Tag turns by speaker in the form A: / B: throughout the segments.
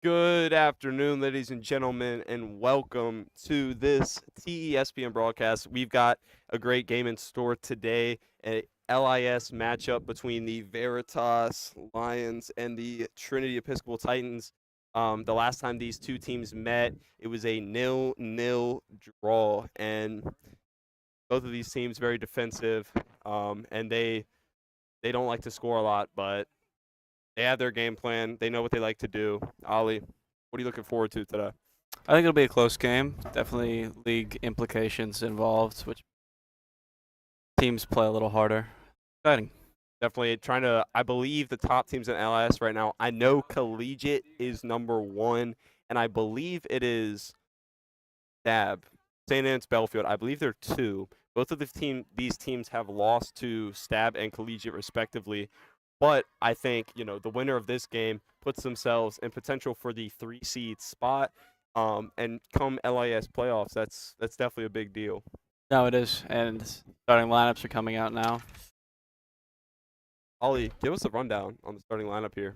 A: Good afternoon, ladies and gentlemen, and welcome to this TESPN broadcast. We've got a great game in store today, a LIS matchup between the Veritas Lions and the Trinity Episcopal Titans. The last time these two teams met, it was a 0-0 draw, and both of these teams very defensive, and they don't like to score a lot, but they have their game plan. They know what they like to do. Ollie, what are you looking forward to today?
B: I think it'll be a close game. Definitely league implications involved, which teams play a little harder. Exciting.
A: Definitely trying to. I believe the top teams in LIS right now. I know Collegiate is number one, and I believe it is Stab, St. Anne's Belfield. I believe they're two. Both of these teams have lost to Stab and Collegiate respectively. But I think the winner of this game puts themselves in potential for the 3 seed spot. And come LIS playoffs, that's definitely a big deal.
B: No, it is, and starting lineups are coming out now.
A: Ollie, give us a rundown on the starting lineup here.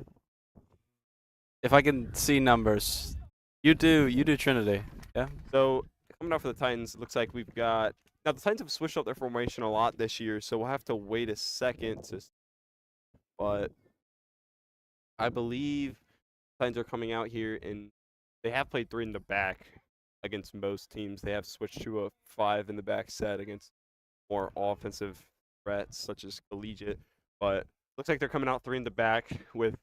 B: If I can see numbers, you do Trinity, yeah.
A: So coming out for the Titans, it looks like we've got now the Titans have switched up their formation a lot this year, so we'll have to wait a second to. But I believe Titans are coming out here and they have played 3 in the back against most teams. They have switched to a 5 in the back set against more offensive threats such as Collegiate. But looks like they're coming out 3 in the back with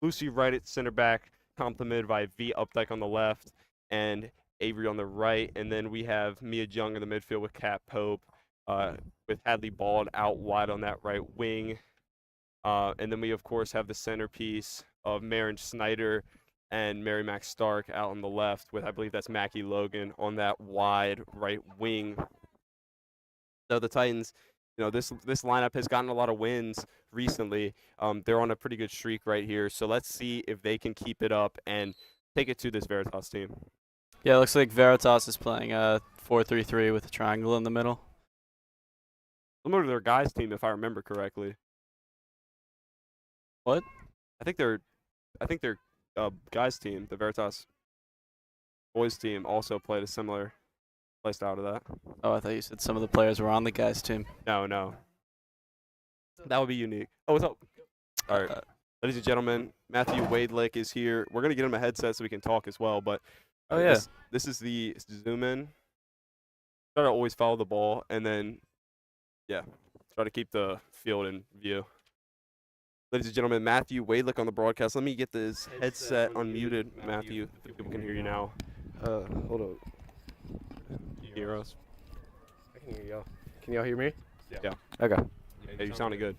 A: Lucy right at center back, complemented by V Updike on the left and Avery on the right. And then we have Mia Jung in the midfield with Kat Pope, with Hadley Bald out wide on that right wing. And then we, of course, have the centerpiece of Marin Snyder and Mary Mac Stark out on the left with, I believe that's Mackie Logan on that wide right wing. So the Titans, this lineup has gotten a lot of wins recently. They're on a pretty good streak right here. So let's see if they can keep it up and take it to this Veritas team.
B: Yeah, it looks like Veritas is playing a 4-3-3 with a triangle in the middle.
A: Similar to their guys team, if I remember correctly.
B: What?
A: I think their guys team, the Veritas boys team, also played a similar play style to that.
B: Oh, I thought you said some of the players were on the guys' team.
A: No. That would be unique. Oh, what's up? All right. Ladies and gentlemen, Matthew Wadelick is here. We're going to get him a headset so we can talk as well. But
B: oh, yeah.
A: This is the zoom in. Try to always follow the ball and then, try to keep the field in view. Ladies and gentlemen, Matthew Wadelick on the broadcast. Let me get this headset unmuted, Matthew. If people can hear you now.
C: Hold on.
A: Hear us?
C: I can hear y'all. Can y'all hear me?
A: Yeah.
C: Okay.
A: Yeah, you sounded good.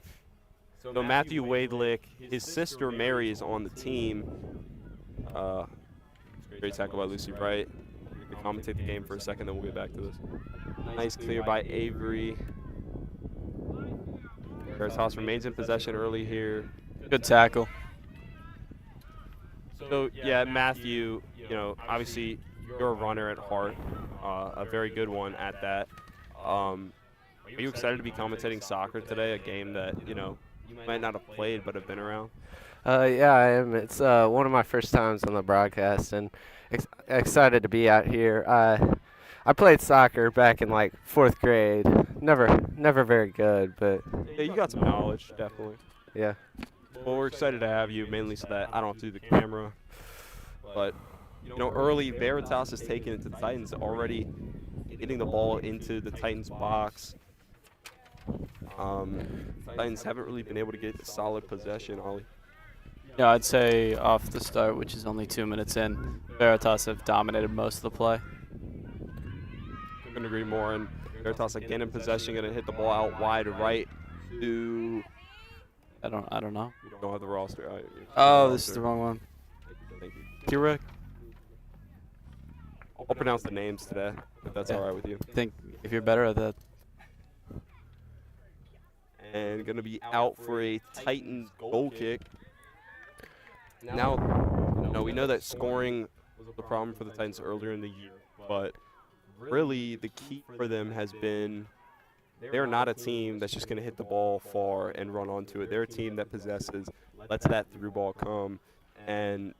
A: So Matthew Wadelick, his sister Mary is on the team. Great tackle by Lucy Bright. We can commentate the game for a second, then we'll get back to this. Nice clear by Avery. Veritas remains in possession early here.
B: Good tackle.
A: So, yeah, Matthew, obviously you're a runner at heart, a very good one at that. Are you excited to be commentating soccer today, a game that, you might not have played but have been around?
C: Yeah, I am. It's one of my first times on the broadcast, and excited to be out here. I played soccer back in like 4th grade. Never very good, but
A: Yeah, you got some knowledge, definitely.
C: yeah.
A: Well, we're excited to have you, mainly so that I don't have to do the camera. But, early Veritas has taken it to the Titans, already getting the ball into the Titans box. Titans haven't really been able to get solid possession, Ollie.
B: Yeah, I'd say off the start, which is only 2 minutes in, Veritas have dominated most of the play.
A: Couldn't agree more. And Veritas again in possession, going to hit the ball out wide right to.
B: I don't know.
A: We don't have the roster.
B: Oh, this is the wrong one.
A: Thank you.
B: Kirek?
A: I'll pronounce the names today, if that's all right with you.
B: I think if you're better at that.
A: And going to be out for a Titans goal kick. Now, we know that scoring was the problem for the Titans earlier in the year, but really the key for them has been they're not a team that's just going to hit the ball far and run onto it. They're a team that possesses, lets that through ball come, and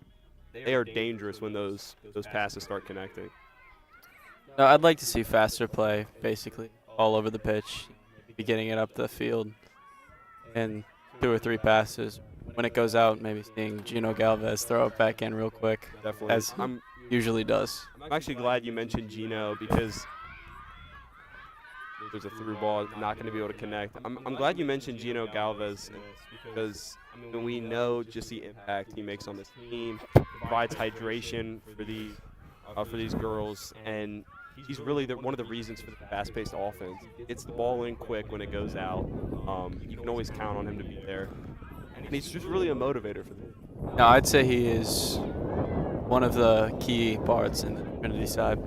A: they are dangerous when those passes start connecting.
B: No, I'd like to see faster play, basically, all over the pitch, maybe getting it up the field in 2 or 3 passes. When it goes out, maybe seeing Gino Galvez throw it back in real quick,
A: Definitely.
B: as he usually does.
A: I'm actually glad you mentioned Gino because there's a through ball, not going to be able to connect. I'm glad you mentioned Gino Galvez because we know just the impact he makes on this team, provides hydration for these girls, and he's really one of the reasons for the fast-paced offense. It's the ball in quick when it goes out. You can always count on him to be there, and he's just really a motivator for them.
B: No, I'd say he is one of the key parts in the Trinity side.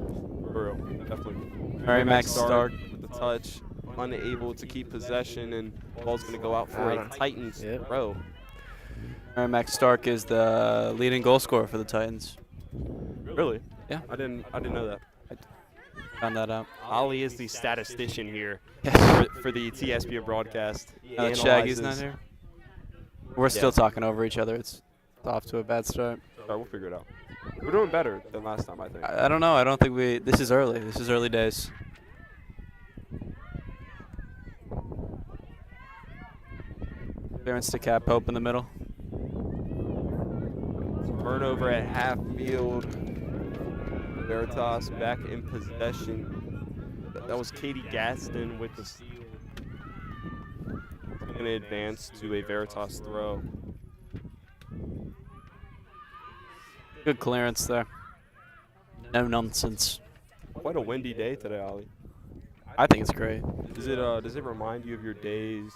A: For real, definitely.
B: Mary Max Stark.
A: With the touch, unable to keep possession, and the ball's going to go out for a Titans throw.
B: Mary Max Stark is the leading goal scorer for the Titans.
A: Really?
B: Yeah.
A: I didn't know that.
B: Found that out.
A: Ali is the statistician here
B: Yes.
A: for the TSPA broadcast.
B: Now that Shaggy's not here. We're still talking over each other. It's off to a bad start.
A: All right, we'll figure it out. We're doing better than last time, I think.
B: I don't know. I don't think we. This is early. This is early days. Clearance to Cap Pope in the middle.
A: Turnover at half field. Veritas back in possession. That was Katie Gaston with the steal. Going to advance to a Veritas throw.
B: Good clearance there. No nonsense.
A: Quite a windy day today, Ali.
B: I think it's great.
A: Does it remind you of your days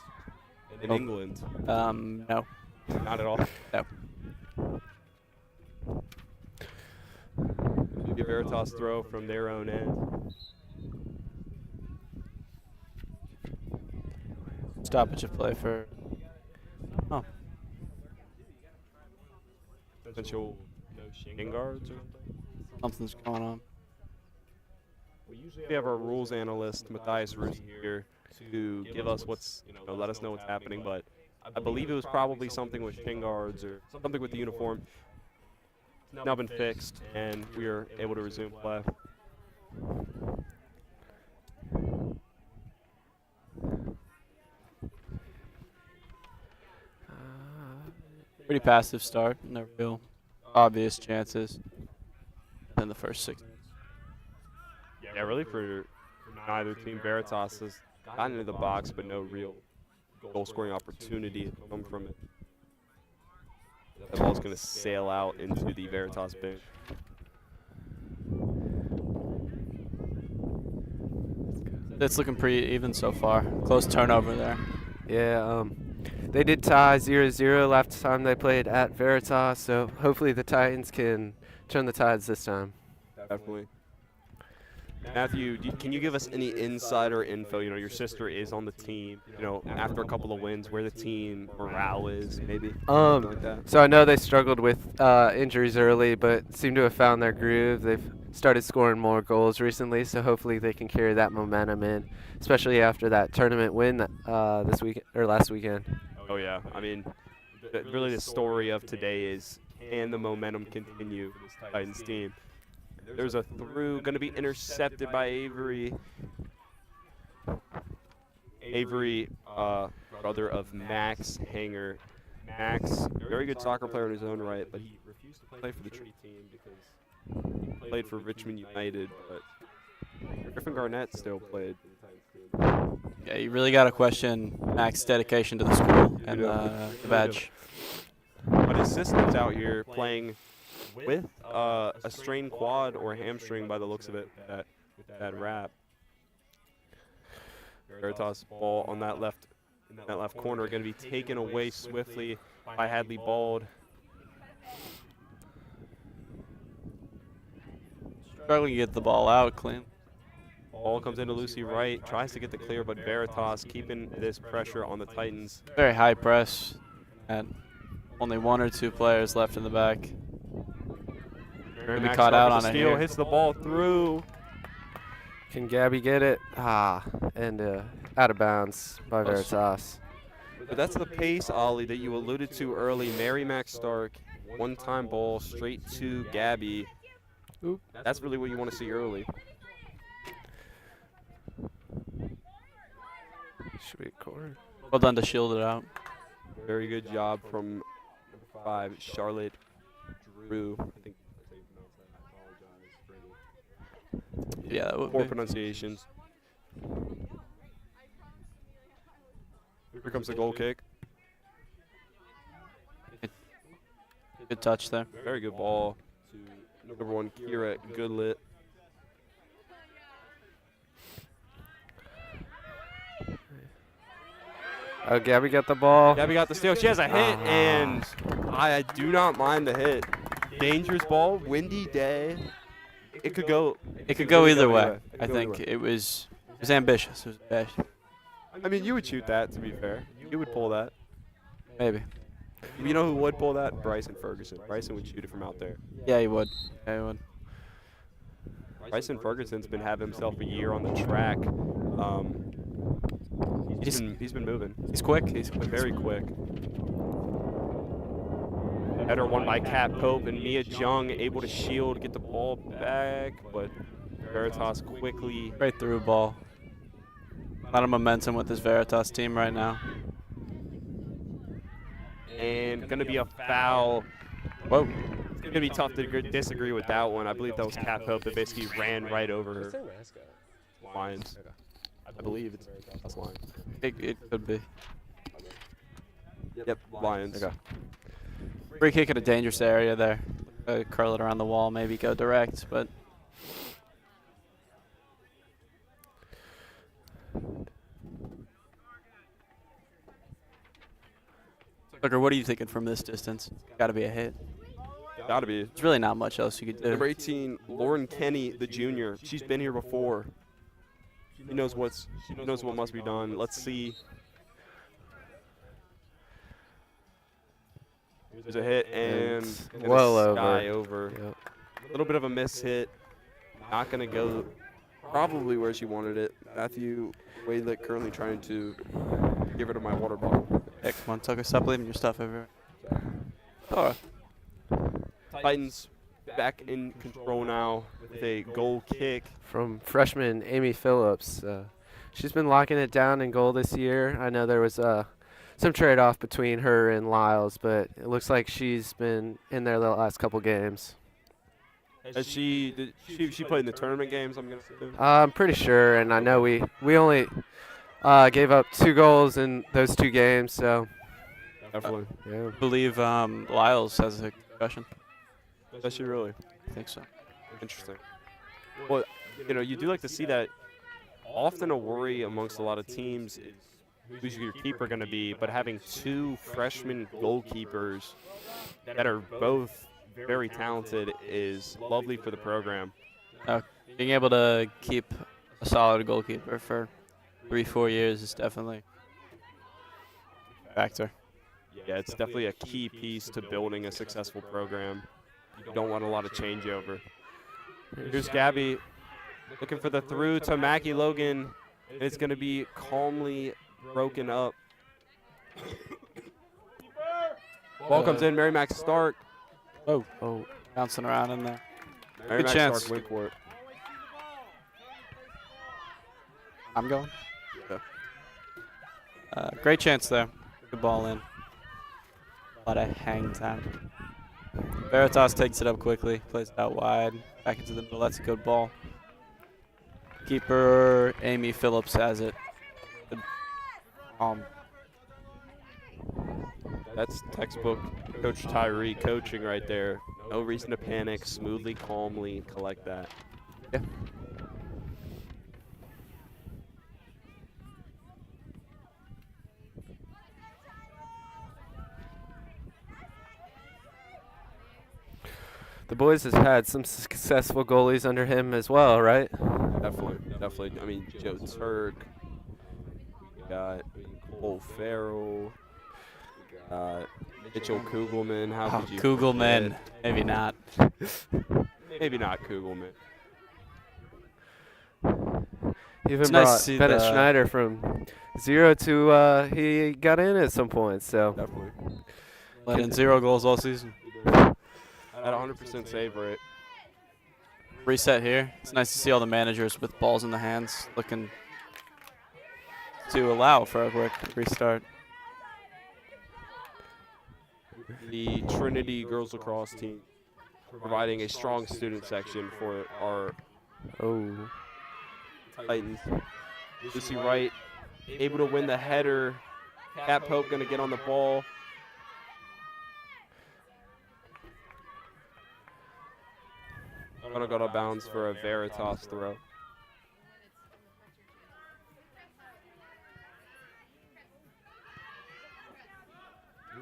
A: in England?
B: No.
A: Not at all.
B: No.
A: Maybe a Veritas throw from their own end.
B: Stoppage of play for. Oh.
A: Potential shin guards or something.
B: Something's going on.
A: We have our rules analyst Matthias Roos here to give us let us know what's happening. But I believe it was probably something with shin guards or something with the uniform. It's now been fixed, and we are able to resume play.
B: Pretty passive start. No real obvious chances in the first 6 minutes.
A: Yeah, really for neither team. Veritas has gotten into the box, but no real goal-scoring opportunity to come from it. The ball's going to sail out into the Veritas bench.
B: It's looking pretty even so far. Close turnover there.
C: Yeah, they did tie 0-0 last time they played at Veritas, so hopefully the Titans can turn the tides this time.
A: Definitely. Matthew, can you give us any insider info? You know, your sister is on the team. You know, after a couple of wins, where the team morale is, maybe. Something like that.
C: So I know they struggled with injuries early, but seem to have found their groove. They've started scoring more goals recently, so hopefully they can carry that momentum in, especially after that tournament win this week or last weekend.
A: Oh yeah, I mean, really the story of today is, can the momentum continue for this Titans team? There's a through, going to be intercepted by Avery. Avery, brother of Max Hanger. Max, very good soccer player in his own right, but he refused to play for the Trinity team because he played for Richmond United, but Griffin Garnett still played for the Titans team.
B: Yeah, you really got to question Max's dedication to the school and the badge.
A: But his sister's out here playing with a strained quad or hamstring by the looks of it, that wrap. Veritas ball on that left corner going to be taken away swiftly by Hadley Bald.
B: Struggling to get the ball out clean.
A: Ball comes into Lucy Wright, tries to get the clear, but Veritas keeping this pressure on the Titans.
B: Very high press and only 1 or 2 players left in the back. Gonna be caught out on a
A: steal,
B: here.
A: hits the ball through.
C: Can Gabby get it? And out of bounds by Veritas.
A: But that's the pace, Ollie, that you alluded to early. Mary Max Stark, One-time ball straight to Gabby.
C: Oop.
A: That's really what you want to see early.
C: Should be a corner.
B: Well done to shield it out.
A: Very good job from number 5, Charlotte Drew. I think that's how you pronounce that. I apologize for any
B: Yeah, that would
A: poor
B: be.
A: pronunciations. Here comes the goal kick.
B: Good touch there.
A: Very good ball to number 1, Kira Goodlit.
C: Oh, Gabby got the ball.
A: Gabby got the steal. She has a hit, and I do not mind the hit. Dangerous ball, windy day. It could go.
B: It could go either
A: really
B: way.
A: It could
B: I
A: go
B: think
A: either way.
B: it was ambitious. It was ambitious.
A: I mean, you would shoot that, to be fair. You would pull that.
B: Maybe.
A: You know who would pull that? Bryson Ferguson. Bryson would shoot it from out there.
B: Yeah, he would. Yeah, he would.
A: Bryson Ferguson's been having himself a year on the track. He's been moving.
B: He's quick. He's quick.
A: Very quick. Header won by Kat Pope and Mia Jung, able to shield, get the ball back, but Veritas quickly.
B: Right through ball. A lot of momentum with this Veritas team right now.
A: And going to be a foul.
B: Whoa.
A: It's going to be tough to disagree with that one. I believe that was Kat Pope that basically ran right over her. Lions. I believe it's Veritas Lions.
B: It could be.
A: Yep, Lions.
C: Okay.
B: Free kick in a dangerous area there. Curl it around the wall, maybe go direct, but Tucker, what are you thinking from this distance? Got to be a hit.
A: Gotta be.
B: There's really not much else you could
A: Number
B: do.
A: 18, Lauren Kenny, the junior. She's been here before. She knows what must be done. Let's see. There's a hit and
C: well
A: a
C: over.
A: sky over.
C: Yep.
A: A little bit of a miss hit. Not gonna go probably where she wanted it. Matthew Wadlick currently trying to give her to my water bottle.
B: Hey, come on, Tucker, stop leaving your stuff everywhere. Oh,
A: Titans back in control now with a goal kick.
C: From freshman Amy Phillips. She's been locking it down in goal this year. I know there was some trade-off between her and Lyles, but it looks like she's been in there the last couple games.
A: As she played in the tournament games, I'm gonna say.
C: I'm pretty sure, and I know we only gave up 2 goals in those 2 games, so
A: Definitely.
C: yeah.
B: I believe Lyles has a concussion.
A: Does she really?
B: I think so.
A: Interesting. Well, you do like to see that. Often a worry amongst a lot of teams is who's your keeper going to be, but having 2 freshman goalkeepers that are both very talented is lovely for the program.
B: Being able to keep a solid goalkeeper for 3-4 years is definitely a factor.
A: Yeah, it's definitely a key piece to building a successful program. You don't want a lot of changeover. Here's Gabby looking for the through to Mackie Logan. It's going to be calmly broken up. Ball comes in, Mary Mac Stark.
B: Oh,
C: Oh,
B: bouncing around in there.
A: Mary
B: Good
A: Mac
B: chance.
A: Stark went for it.
B: I'm going.
A: Yeah.
B: Great chance there. Good ball in. A lot of hang time. Veritas takes it up quickly, plays it out wide, back into the middle. That's a good ball. Keeper Amy Phillips has it. Good.
A: That's textbook Coach Tyree coaching right there. No reason to panic. Smoothly, calmly collect that.
B: Yeah.
C: the boys has had some successful goalies under him as well, right?
A: Definitely. I mean, Joe Turk. We got Cole Farrell. We got Mitchell Kugelman. How could you
B: Kugelman.
A: forget?
B: Maybe not.
A: Maybe not Kugelman.
C: Even
B: It's nice
C: brought
B: to see
C: Bennett
B: the-
C: Schneider from 0 to he got in at some point. So
A: Definitely.
B: Let in 0 goals all season.
A: at 100% save rate.
B: Reset here. It's nice to see all the managers with balls in the hands looking to allow for a quick restart.
A: The Trinity girls lacrosse team providing a strong student section for our Titans. Lucy Wright able to win the header. Kat Pope going to get on the ball. Going to go to bounds for a Veritas throw.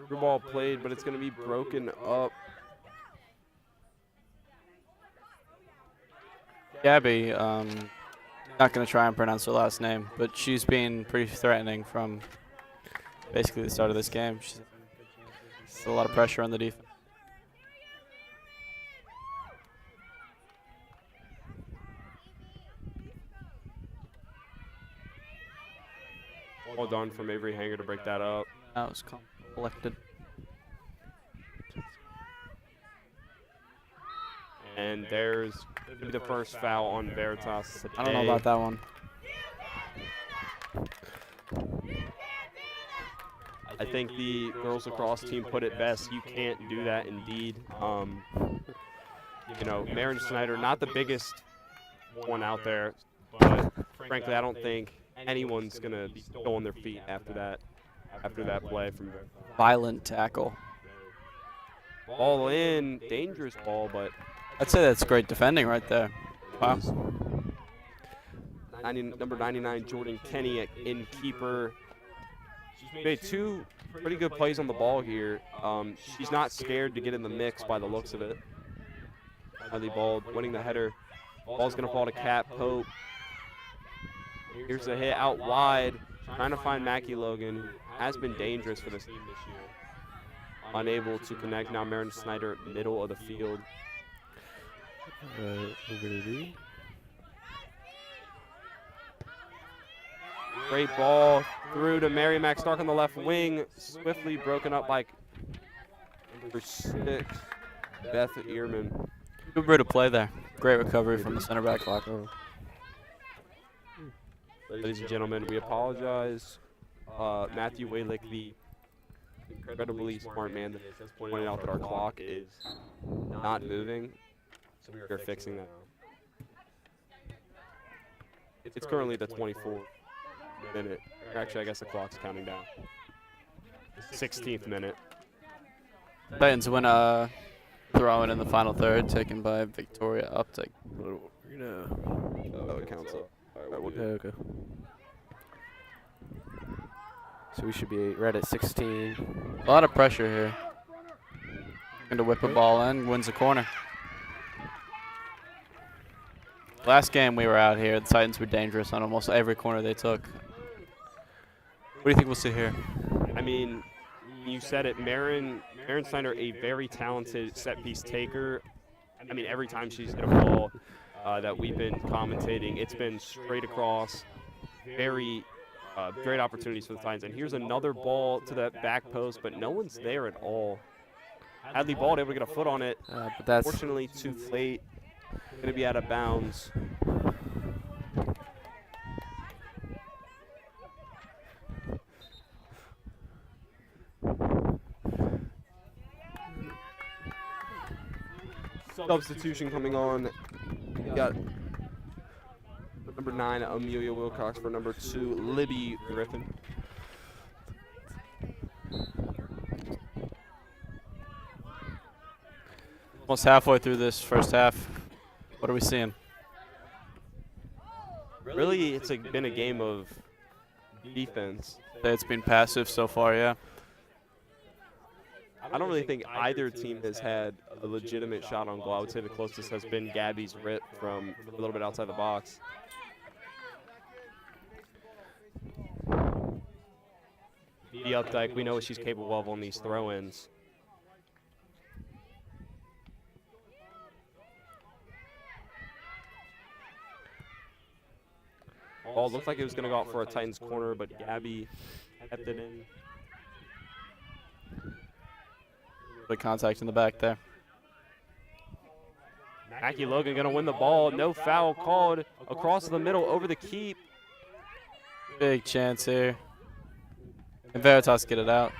A: Through ball played, but it's going to be broken up.
B: Gabby, not going to try and pronounce her last name, but she's been pretty threatening from basically the start of this game. She's a lot of pressure on the defense.
A: Well done from Avery Hanger to break that up.
B: That was collected.
A: And there's the first foul on Veritas today.
B: I don't know about that one.
A: I think the girls lacrosse team put it best. You can't do that indeed. You know, Marin Snyder, not the biggest one out there, but frankly, I don't think anyone's going to be still on their feet after that play from
B: Violent tackle.
A: ball in, dangerous ball, but
B: I'd say that's great defending right there. Wow.
A: Number 99, Jordan Kenny in keeper. She's made two pretty good plays on the ball here. She's not scared to get in the mix by the looks of it. Highly balled, winning the header. Ball's going to fall to Kat Pope. Here's a hit out wide, trying to find Mackie Logan, who has been dangerous for this team this year. Unable to connect. Now Marin Snyder, middle of the field. Great ball through to Mary Mac Stark on the left wing. Swiftly broken up by number 6, Beth Ehrman.
B: Good bit of play there. Great recovery from the center back.
A: Ladies and gentlemen, we apologize. Matthew Waylick, the incredibly smart man that is, has pointed out that our clock is not moving. So we are fixing that. It's currently the 24th minute. Actually, I guess the clock's counting down. 16th minute.
B: Titans win a throw-in in the final third, taken by Victoria Uptick.
A: Oh, it counts up. All right, we'll do
C: Okay. So we should be right at 16.
B: A lot of pressure here. Going to whip a ball in, wins a corner. Last game we were out here, the Titans were dangerous on almost every corner they took. What do you think we'll see here?
A: I mean, you said it. Marin Snyder, a very talented set-piece taker. I mean, every time she's hit a ball that we've been commentating, it's been straight across. Very great opportunities for the Titans. And here's another ball to that back post, but no one's there at all. Hadley Ball able to get a foot on it.
C: But that's
A: Fortunately, too late. Going to be out of bounds. Substitution coming on. We got number 9, Amelia Wilcox, for number 2, Libby Griffin.
B: Almost halfway through this first half. What are we seeing?
A: Really, it's been a game of defense.
B: It's been passive so far, yeah.
A: I don't really think either team has had a legitimate shot on goal. I would say the closest has been Gabby's rip from a little bit outside the box. The Updike, we know what she's capable of on these throw-ins. Ball looked like it was going to go out for a Titans corner, but Gabby kept it in.
B: Good contact in the back there.
A: Mackie Logan going to win the ball. No foul called across the middle over the keep.
B: Big chance here. And Veritas get it out.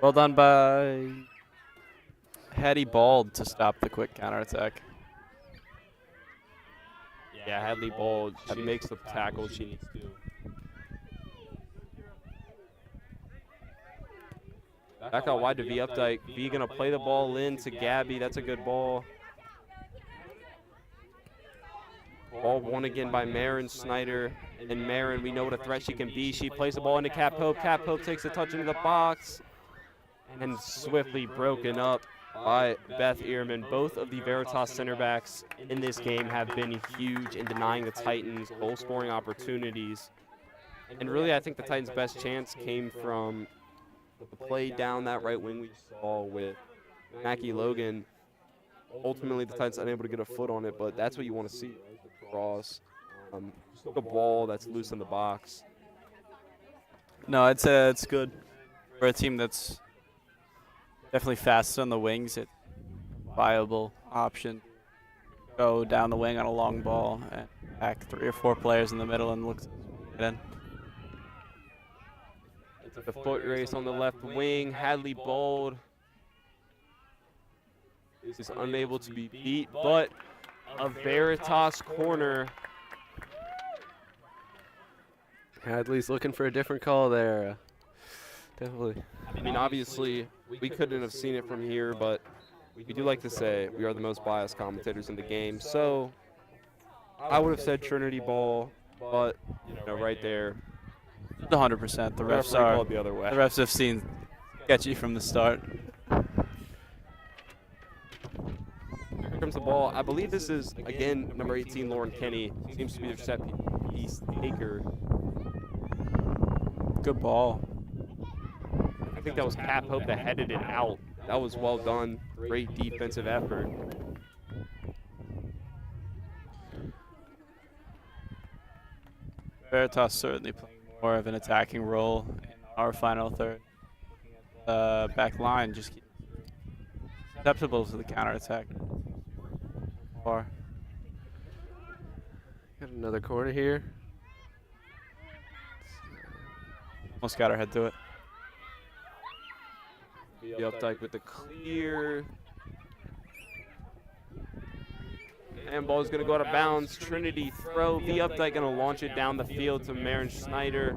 B: Well done by Hattie Bald to stop the quick counterattack.
A: Yeah, Hadley Ball, she makes the tackle she needs to. Back out wide to V Updike. V going to play the ball in to Gabby. That's a good ball. Ball won again by Marin Snyder. And Marin, we know what a threat she can be. She plays the ball into Cap Pope. Cap Pope takes a touch into the box. And swiftly broken up by Beth Ehrman. Both of the Veritas center backs in this game have been huge in denying the Titans goal scoring opportunities. And really, I think the Titans' best chance came from the play down that right wing we saw with Mackie Logan. Ultimately, the Titans unable to get a foot on it, but that's what you want to see. The cross, the ball that's loose in the box.
B: No, I'd say it's good for a team that's definitely faster on the wings. It's a viable option. Go down the wing on a long ball and back 3 or 4 players in the middle and look in.
A: The foot race on the left wing. Hadley Bold is unable to be beat, but a Veritas corner.
C: Hadley's looking for a different call there. Definitely.
A: I mean, obviously, we couldn't have seen it from here, but we do like to say we are the most biased commentators in the game. So I would have said Trinity Ball, but right there,
B: 100%. The refs
A: referee
B: are.
A: called the other way.
B: The refs have seen sketchy from the start.
A: Here comes the ball. I believe this is, again, number 18, Lauren Kenny. Seems to be their set piece taker.
B: Good ball.
A: I think that was Cap Hope that headed it out. That was well done. Great defensive effort.
B: Veritas certainly playing more of an attacking role in our final third. Back line just susceptible to the counterattack. Far.
C: Got another corner here.
B: Almost got our head to it.
A: The Updike with the clear. And ball's going to go out of bounds. Trinity throw. The Updike going to launch it down the field to Marin Schneider.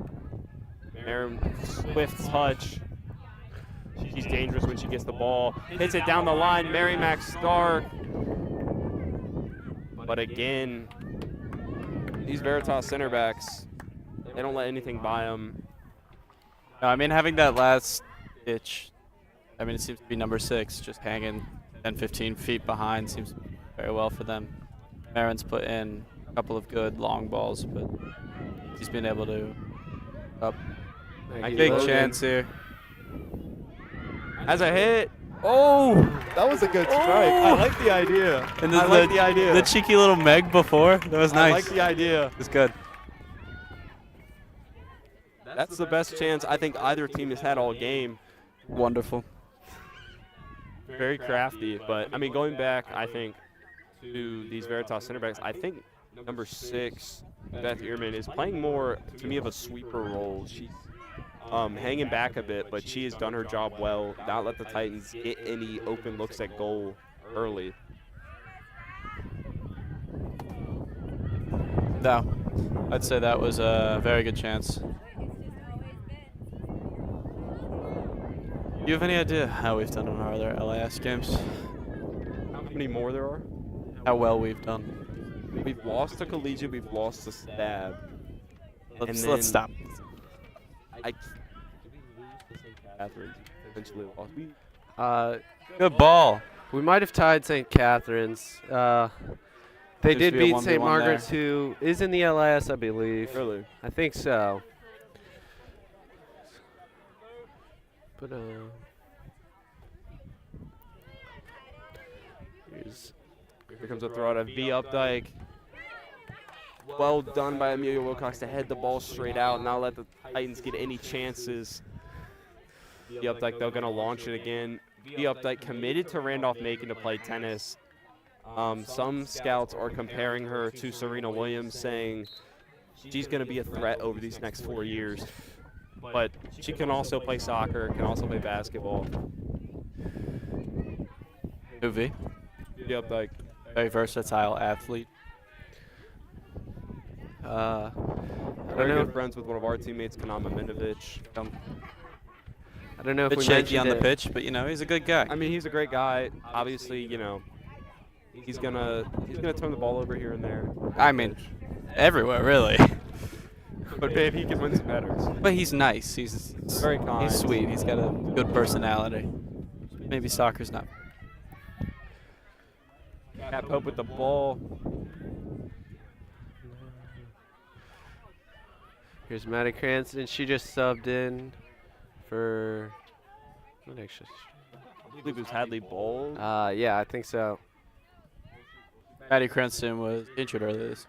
A: Marin, swift touch. She's dangerous when she gets the ball. Hits it down the line. Mary Mac Stark. But again, these Veritas center backs, they don't let anything by them.
B: No, I mean, having that last ditch, I mean, it seems to be number 6, just hanging 10, 15 feet behind, seems very well for them. Marin's put in a couple of good long balls, but he's been able to up. Big
C: Logan.
B: chance here.
A: As a hit. Oh, that was a good strike. I like the idea.
B: And
A: I like the idea.
B: The cheeky little Meg before, that was nice.
A: I like the idea.
B: It's good.
A: That's the best chance I think either team has had all game.
B: Wonderful.
A: Very crafty, but I mean, going back, I think to these Veritas center backs, I think number 6, Beth Ehrman, is playing more to me of a sweeper role. She's hanging back a bit, but she has done her job well. Not let the Titans get any open looks at goal early.
B: No, I'd say that was a very good chance. Do you have any idea how we've done in our other LAS games?
A: How many more there are?
B: How well we've done?
A: We've lost to Collegiate, we've lost to Stab.
B: Let's stop.
A: Did we lose to St. Catherine's? Eventually lost.
B: Good ball.
C: We might have tied St. Catherine's. They
B: Just
C: did
B: be a
C: beat
B: 1v1
C: St. Margaret's,
B: there.
C: who is in the LIS, I believe.
A: Really?
C: I think so. But
A: Here comes a throw out of V Updike. Well done by Amelia Wilcox to head the ball straight out, not let the Titans get any chances. V Updike, they're going to launch it again. V Updike committed to Randolph Macon to play tennis. Some scouts are comparing her to Serena Williams, saying she's going to be a threat over these next 4 years. But she can also play soccer, can also play basketball.
B: Uvi,
A: Yep, like
B: very versatile athlete.
C: I
A: very
C: don't know.
A: good friends with one of our teammates, Kanama Minovic.
C: I don't know if
B: Bit
C: we
B: shaky on
C: mentioned
B: the
C: it.
B: pitch, but he's a good guy.
A: I mean, he's a great guy. Obviously, he's gonna turn the ball over here and there.
B: I mean, everywhere really.
A: But babe, he can win some headers.
B: But he's nice. He's
A: Very kind.
B: He's sweet. He's got a good personality. Maybe soccer's not.
A: Cat Pope with the ball.
C: Here's Maddie Cranston. She just subbed in for. What actually?
A: I believe it was Hadley Bowles.
C: Yeah, I think so.
B: Maddie Cranston was injured earlier this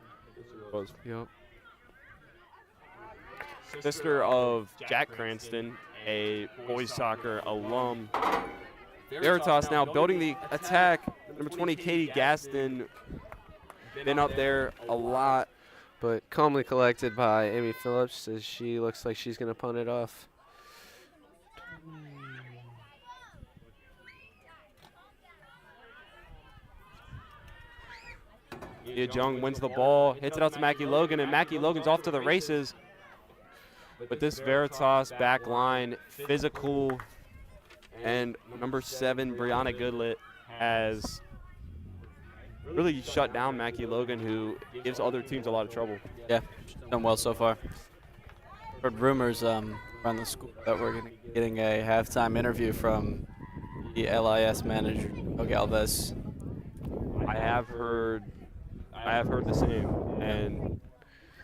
A: Was
C: Yep.
A: sister of Jack Cranston, a boys soccer alum. Veritas now building the attack. Number 20, Katie Gaston, been up there a lot.
C: But calmly collected by Amy Phillips as she looks like she's going to punt it off.
A: Ia Jung wins the ball, hits it out to Mackie Logan, and Mackie Logan's off to the races. But this Veritas back line, physical, and number 7, Brianna Goodlet, has really shut down Mackie Logan, who gives other teams a lot of trouble.
B: Yeah, she's done well so far. Heard rumors around the school that we're getting a halftime interview from the LIS manager, Joe Galvez.
A: I have heard the same, and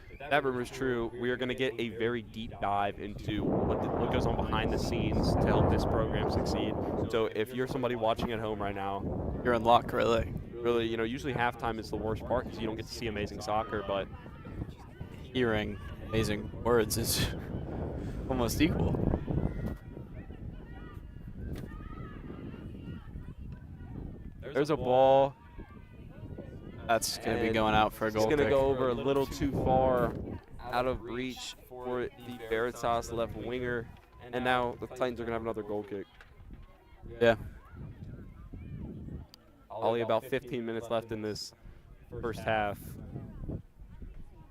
A: if that rumor is true, we are going to get a very deep dive into what goes on behind the scenes to help this program succeed. So if you're somebody watching at home right now,
B: You're in luck, really.
A: really, usually halftime is the worst part because you don't get to see amazing soccer, but
B: Hearing amazing words is almost equal.
A: there's a ball.
B: That's going to be
A: And
B: going out for a goal
A: It's going to
B: kick.
A: go over a little too far, out of reach for the Veritas left winger, and now the Titans are going to have another goal kick.
B: Yeah.
A: Only about 15 minutes left in this first half.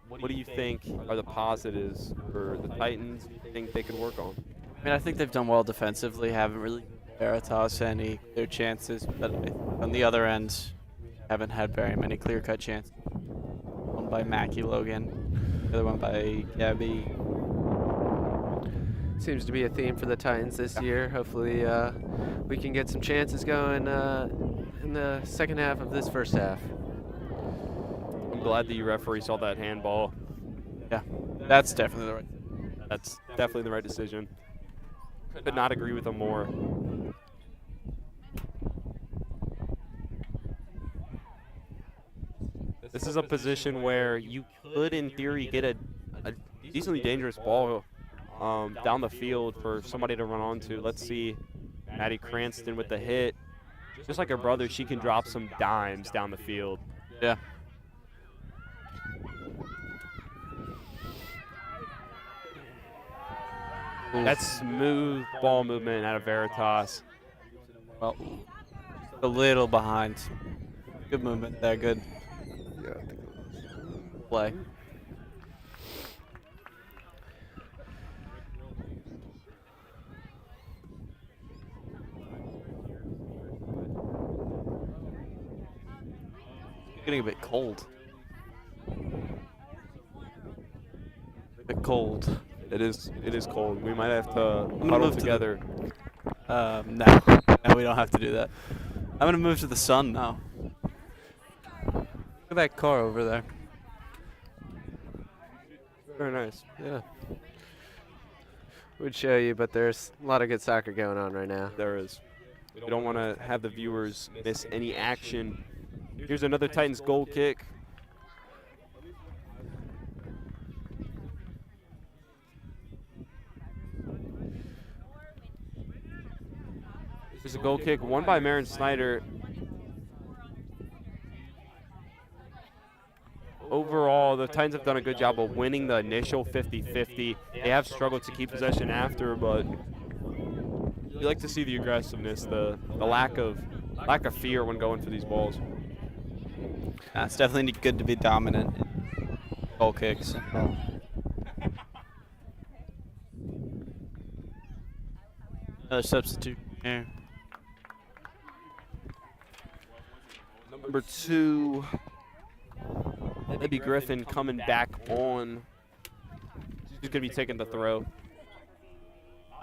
A: What do you think are the positives for the Titans you think they could work on?
B: I mean, I think they've done well defensively. Haven't really given Veritas any clear chances, but on the other end, haven't had very many clear-cut chances. One by Mackie Logan, the other one by Gabby.
C: Seems to be a theme for the Titans this year. Hopefully, we can get some chances going in the second half of this first half.
A: I'm glad that you referee saw that handball.
B: Yeah, that's definitely the right.
A: That's definitely the right decision. Could not agree with them more. This is a position where you could, in theory, get a decently dangerous ball down the field for somebody to run onto. Let's see Maddie Cranston with the hit. Just like her brother, she can drop some dimes down the field.
B: Yeah.
A: That's smooth ball movement out of Veritas.
B: Well, a little behind. Good movement there. Good
C: Yeah, I think it
B: play. Getting a bit cold. A bit cold.
A: It is cold. We might have to
B: gonna
A: huddle
B: move to the-
A: together.
B: No, we don't have to do that. I'm gonna move to the sun now. Look at that car over there.
A: Very nice.
C: Yeah. Would show you, but there's a lot of good soccer going on right now.
A: There is. We don't want to have the viewers miss any action. Here's another Titans goal kick. There's a goal kick, won by Marin Snyder. Titans have done a good job of winning the initial 50-50. They have struggled to keep possession after, but you like to see the aggressiveness, the lack of fear when going for these balls.
B: It's definitely good to be dominant in goal kicks. Another substitute here.
A: Number 2, Libby Griffin coming back on. She's going to be taking the throw.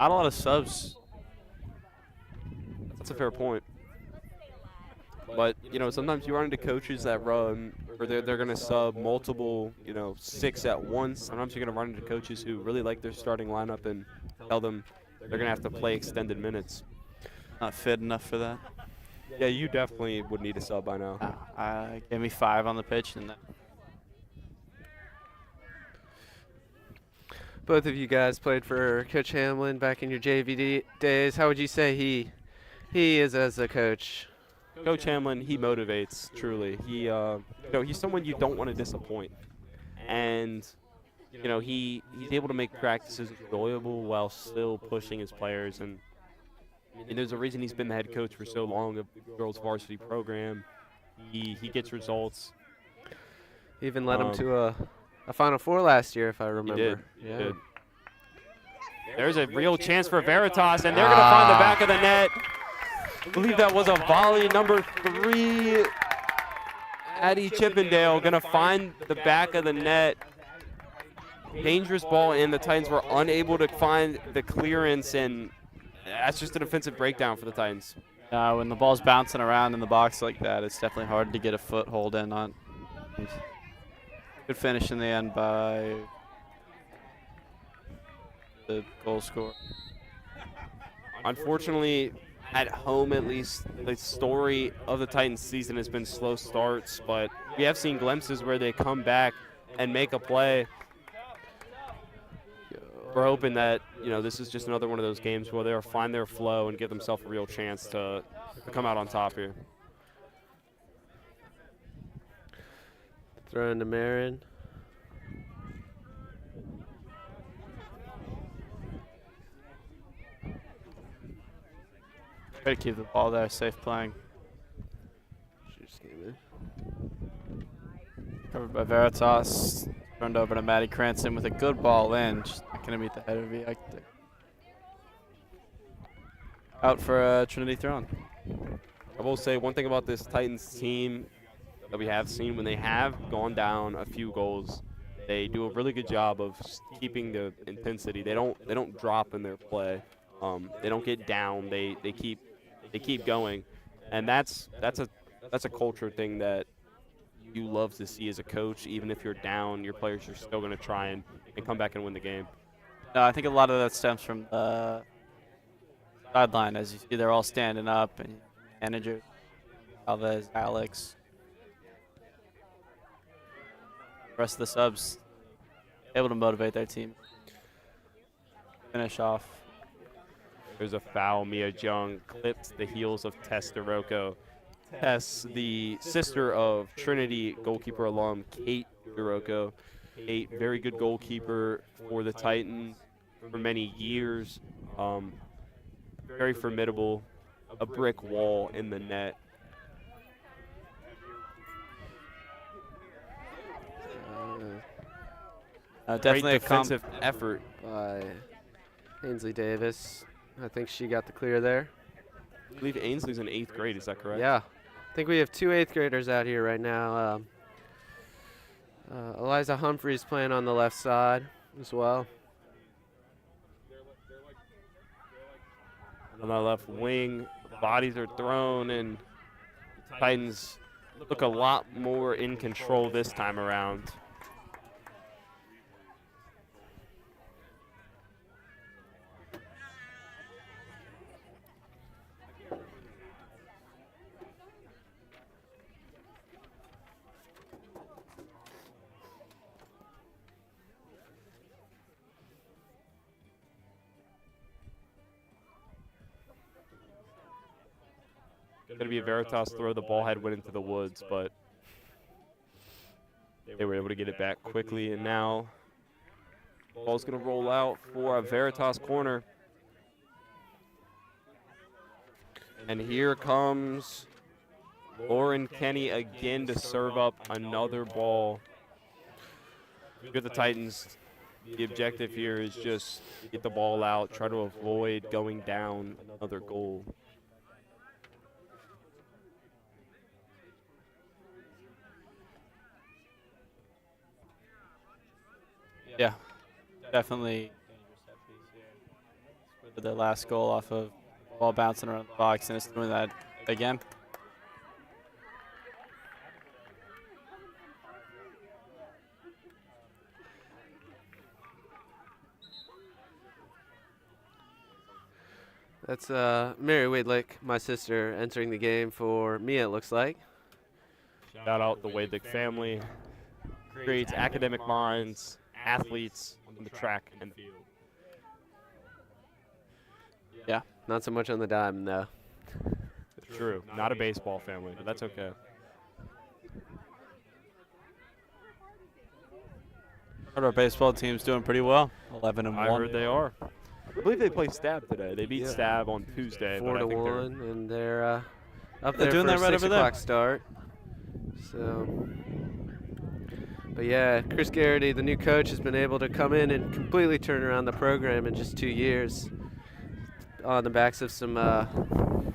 B: Not a lot of subs.
A: That's a fair point. But, you know, sometimes you run into coaches that run, or they're going to sub multiple, 6 at once. Sometimes you're going to run into coaches who really like their starting lineup and tell them they're going to have to play extended minutes.
B: Not fit enough for that.
A: Yeah, you definitely would need a sub by now.
B: Give me 5 on the pitch. And
C: Both of you guys played for Coach Hamlin back in your JV days. How would you say he is as a coach?
A: Coach Hamlin, he motivates, truly. He, he's someone you don't want to disappoint. And, he's able to make practices enjoyable while still pushing his players. And there's a reason he's been the head coach for so long of the girls varsity program. He gets results.
C: Even led him to a Final Four last year, if I remember.
A: He did. There's a real chance for Veritas, and they're going to find the back of the net. I believe that was a volley. Number 3, Addie Chippendale, going to find the back of the net. Dangerous ball, and the Titans were unable to find the clearance, and that's just a defensive breakdown for the Titans.
B: when the ball's bouncing around in the box like that, it's definitely hard to get a foothold in on. Good finish in the end by the goal scorer.
A: Unfortunately, at home at least, the story of the Titans season has been slow starts, but we have seen glimpses where they come back and make a play. We're hoping that, this is just another one of those games where they'll find their flow and give themselves a real chance to come out on top here.
C: Throw into Marin.
B: Try to keep the ball there, safe playing.
C: She just came in.
B: Covered by Veritas. Turned over to Maddie Cranston with a good ball in. Just not going to meet the header Viek there. Out for Trinity Throne.
A: I will say one thing about this Titans team that we have seen: when they have gone down a few goals, they do a really good job of keeping the intensity. They don't drop in their play. They don't get down. They keep going, and that's a culture thing that you love to see as a coach. Even if you're down, your players are still going to try and come back and win the game.
B: No, I think a lot of that stems from the sideline. As you see, they're all standing up, and manager Alves, Alex, the rest of the subs able to motivate their team. Finish off.
A: There's a foul. Mia Jung clipped the heels of Tess DeRocco. Tess, the sister of Trinity goalkeeper alum Kate DeRocco. Kate, very good goalkeeper for the Titans for many years. Very formidable. A brick wall in the net.
B: Definitely
A: Great
B: a
A: defensive effort
C: By Ainsley Davis. I think she got the clear there.
A: I believe Ainsley's in 8th grade, is that correct?
C: Yeah. I think we have 2 8th graders out here right now. Eliza Humphreys playing on the left side as well.
A: On the left wing, bodies are thrown, and Titans look a lot more in control this time around. Going to be a Veritas throw. The ball had went into the woods, but they were able to get it back quickly, and now ball's going to roll out for a Veritas corner. And here comes Lauren Kenny again to serve up another ball. Good, the Titans. The objective here is just get the ball out, try to avoid going down another goal.
B: Yeah, definitely. With their last goal off of ball bouncing around the box, and it's doing that again.
C: That's Mary Wadlick, my sister, entering the game for me, it looks like.
A: Shout out the Wadlick family. Creates academic minds, athletes on the track and field.
B: Yeah.
C: Not so much on the dime, though.
A: True. Not a baseball family, but that's okay.
B: Our baseball team's doing pretty well. 11-1.
A: I heard they are. I believe they play Stab today. They beat Stab on Tuesday.
C: 4-1, and they're up
B: They're
C: there
B: doing
C: for
B: that
C: a
B: right
C: 6
B: over there.
C: o'clock start. So, but yeah, Chris Garrity, the new coach, has been able to come in and completely turn around the program in just 2 years on the backs of some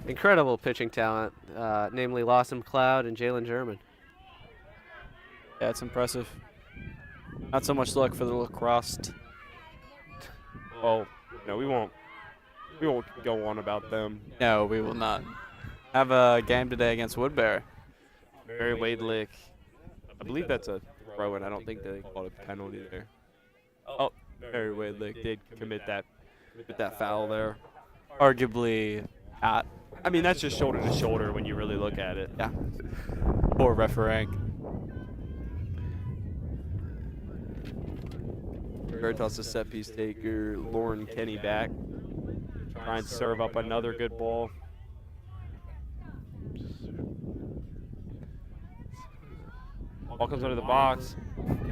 C: incredible pitching talent, namely Lawson McLeod and Jalen German.
B: Yeah, it's impressive. Not so much luck for the lacrosse.
A: Well, no, we won't go on about them.
B: No, we will not. Have a game today against Woodbury.
A: Mary Wadlick, I believe that's a throw, and I don't think they called a penalty there. Oh, Mary Wadlick did commit that foul there.
B: Arguably at.
A: I mean, that's just shoulder to shoulder when you really look at it.
B: Yeah. Poor refereeing.
A: Veritas' set piece taker, Lauren Kenny back. Try and serve up another good ball. Ball comes under the box.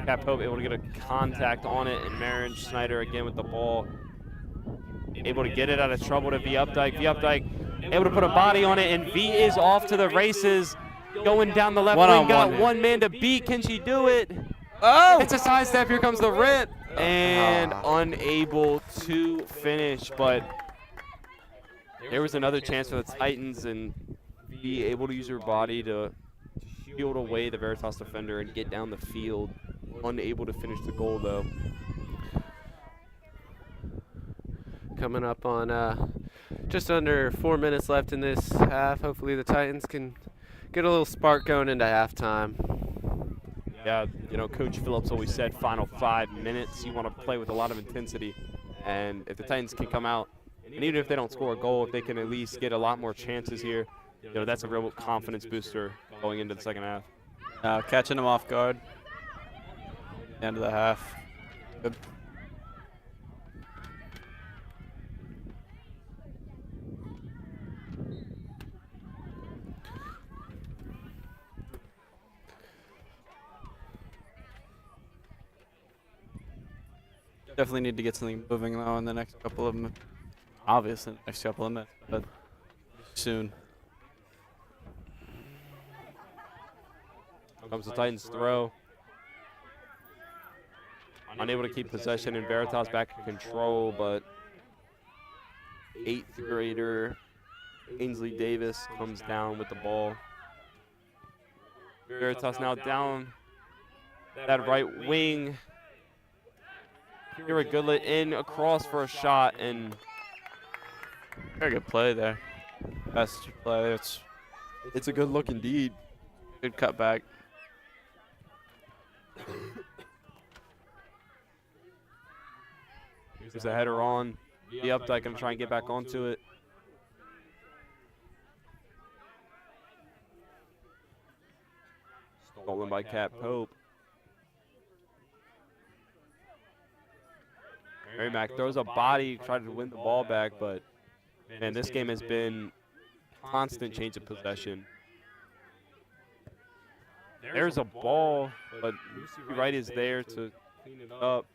A: Cap Pope able to get a contact on it, and Marin Snyder again with the ball. Able to get it out of trouble to V Updike. V Updike able to put a body on it, and V is off to the races. Going down the left wing, got one man to beat. Can she do it?
B: Oh!
A: It's a sidestep. Here comes the rip. And unable to finish, but there was another chance for the Titans, and be able to use her body to shield away the Veritas defender and get down the field. Unable to finish the goal, though.
C: Coming up on just under 4 minutes left in this half. Hopefully the Titans can get a little spark going into halftime.
A: Yeah, you know, Coach Phillips always said final 5 minutes. You want to play with a lot of intensity. And if the Titans can come out, and even if they don't score a goal, if they can at least get a lot more chances here, you know, that's a real confidence booster going into the second half.
B: Catching them off guard. End of the half. Good. Definitely need to get something moving though in the next couple of minutes. Obviously, the next couple of minutes, but soon.
A: Comes the Titans throw. Unable to keep possession, and Veritas back in control, but 8th grader Ainsley Davis comes down with the ball. Veritas now down that right wing. Kira Goodlet in across for a shot, and
B: Very good play there. Best play.
A: it's a good look indeed.
B: Good cutback.
A: There's a header on. The Updike gonna try and get back onto it. Stolen by Cat Pope. Mary Mack throws a body, tried to win the ball back, but man, this game has been constant change of possession. There's a ball, but right is there to clean it up.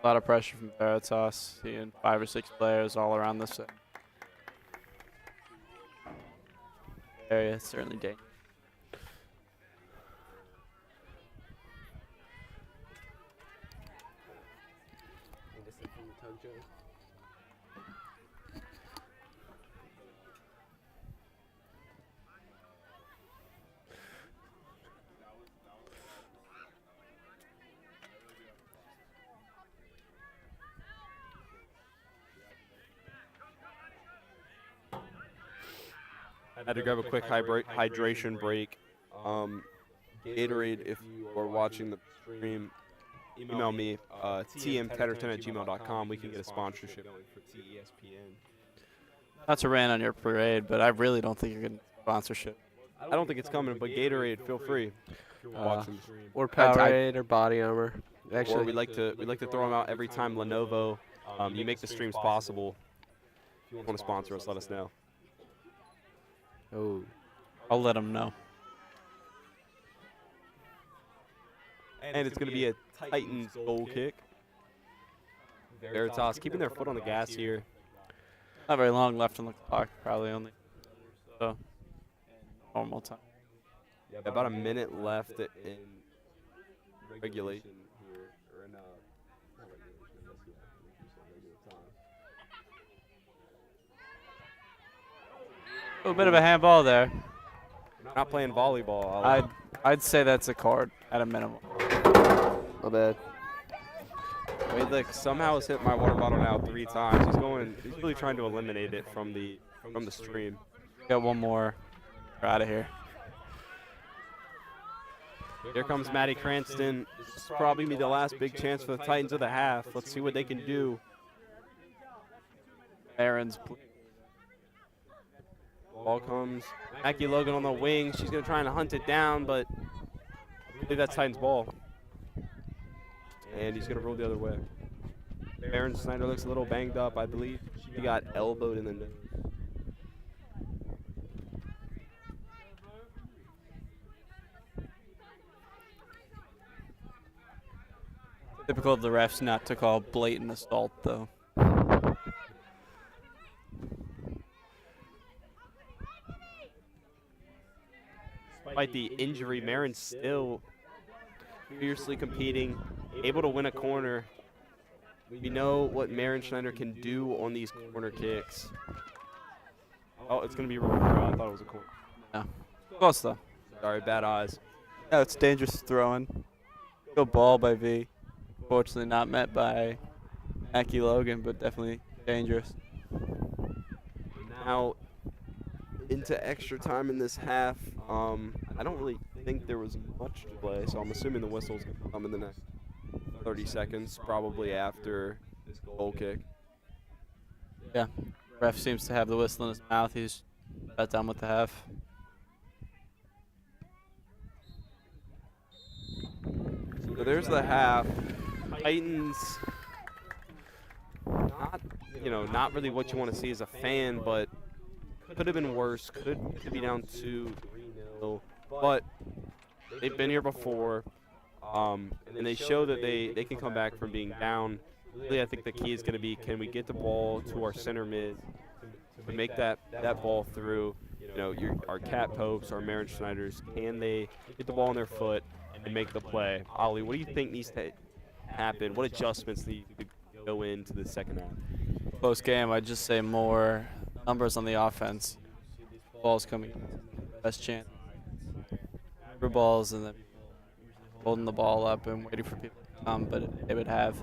B: A lot of pressure from Veritas, seeing 5 or 6 players all around this area. It's certainly dangerous.
A: Had to grab a quick hydration break. Gatorade, if you are watching the stream, email me, tmtetterton@gmail.com. We can get a sponsorship going for TESPN.
B: Not to rant on your parade, but I really don't think you're getting sponsorship.
A: I don't think it's coming, but Gatorade, feel free. If you're watching the stream.
C: Or Powerade or Body Armor.
A: Or
C: Actually,
A: we like to throw them out every time Lenovo. You make the streams possible. If you want to sponsor us, let us know.
C: oh,
B: I'll let them know.
A: And it's going to be a Titans goal kick. Veritas keeping their foot on the gas here.
B: Not very long left on the clock, probably only so normal time.
A: About a minute left in regulation here. Or in, not regulation, I guess, regular time.
B: A bit of a handball there.
A: Not playing volleyball. Ali.
B: I'd say that's a card at a minimum.
C: my bad.
A: Wadlick somehow has hit my water bottle now 3 times. He's really trying to eliminate it from the stream.
B: Got one more. We're out of here.
A: Here comes Matty Cranston. This will probably be the last big chance for the Titans of the half. Let's see what they can do.
B: Aaron's.
A: Ball comes. Mackie Logan on the wing. She's going to try and hunt it down, but I believe that's Titans' ball. And he's going to roll the other way. Aaron Snyder looks a little banged up, I believe. He got elbowed in the nose.
B: Typical of the refs not to call blatant assault, though.
A: Despite the injury, Marin's still fiercely competing, able to win a corner. We know what Marin Schneider can do on these corner kicks. Oh, it's going to be rolled. I thought it was a corner.
B: No. Close, though.
A: Sorry, bad eyes.
B: No, it's dangerous throwing. Good ball by V. Fortunately not met by Mackie Logan, but definitely dangerous.
A: Now, into extra time in this half, I don't really think there was much to play, so I'm assuming the whistle's going to come in the next 30 seconds, probably after this goal kick.
B: Yeah. Ref seems to have the whistle in his mouth. He's about done with the half.
A: So there's the half. Titans, not really what you want to see as a fan, but could have been worse. Could be down 2-3, but they've been here before, and they show that they can come back from being down. Really, I think the key is going to be, can we get the ball to our center mid to make that ball through? Our Cat Popes, our Marin Schneiders, can they get the ball on their foot and make the play? Ollie, what do you think needs to happen? What adjustments need to go into the second half?
B: Close game, I'd just say more numbers on the offense. Balls coming, best chance. For balls and then holding the ball up and waiting for people to come, but they would have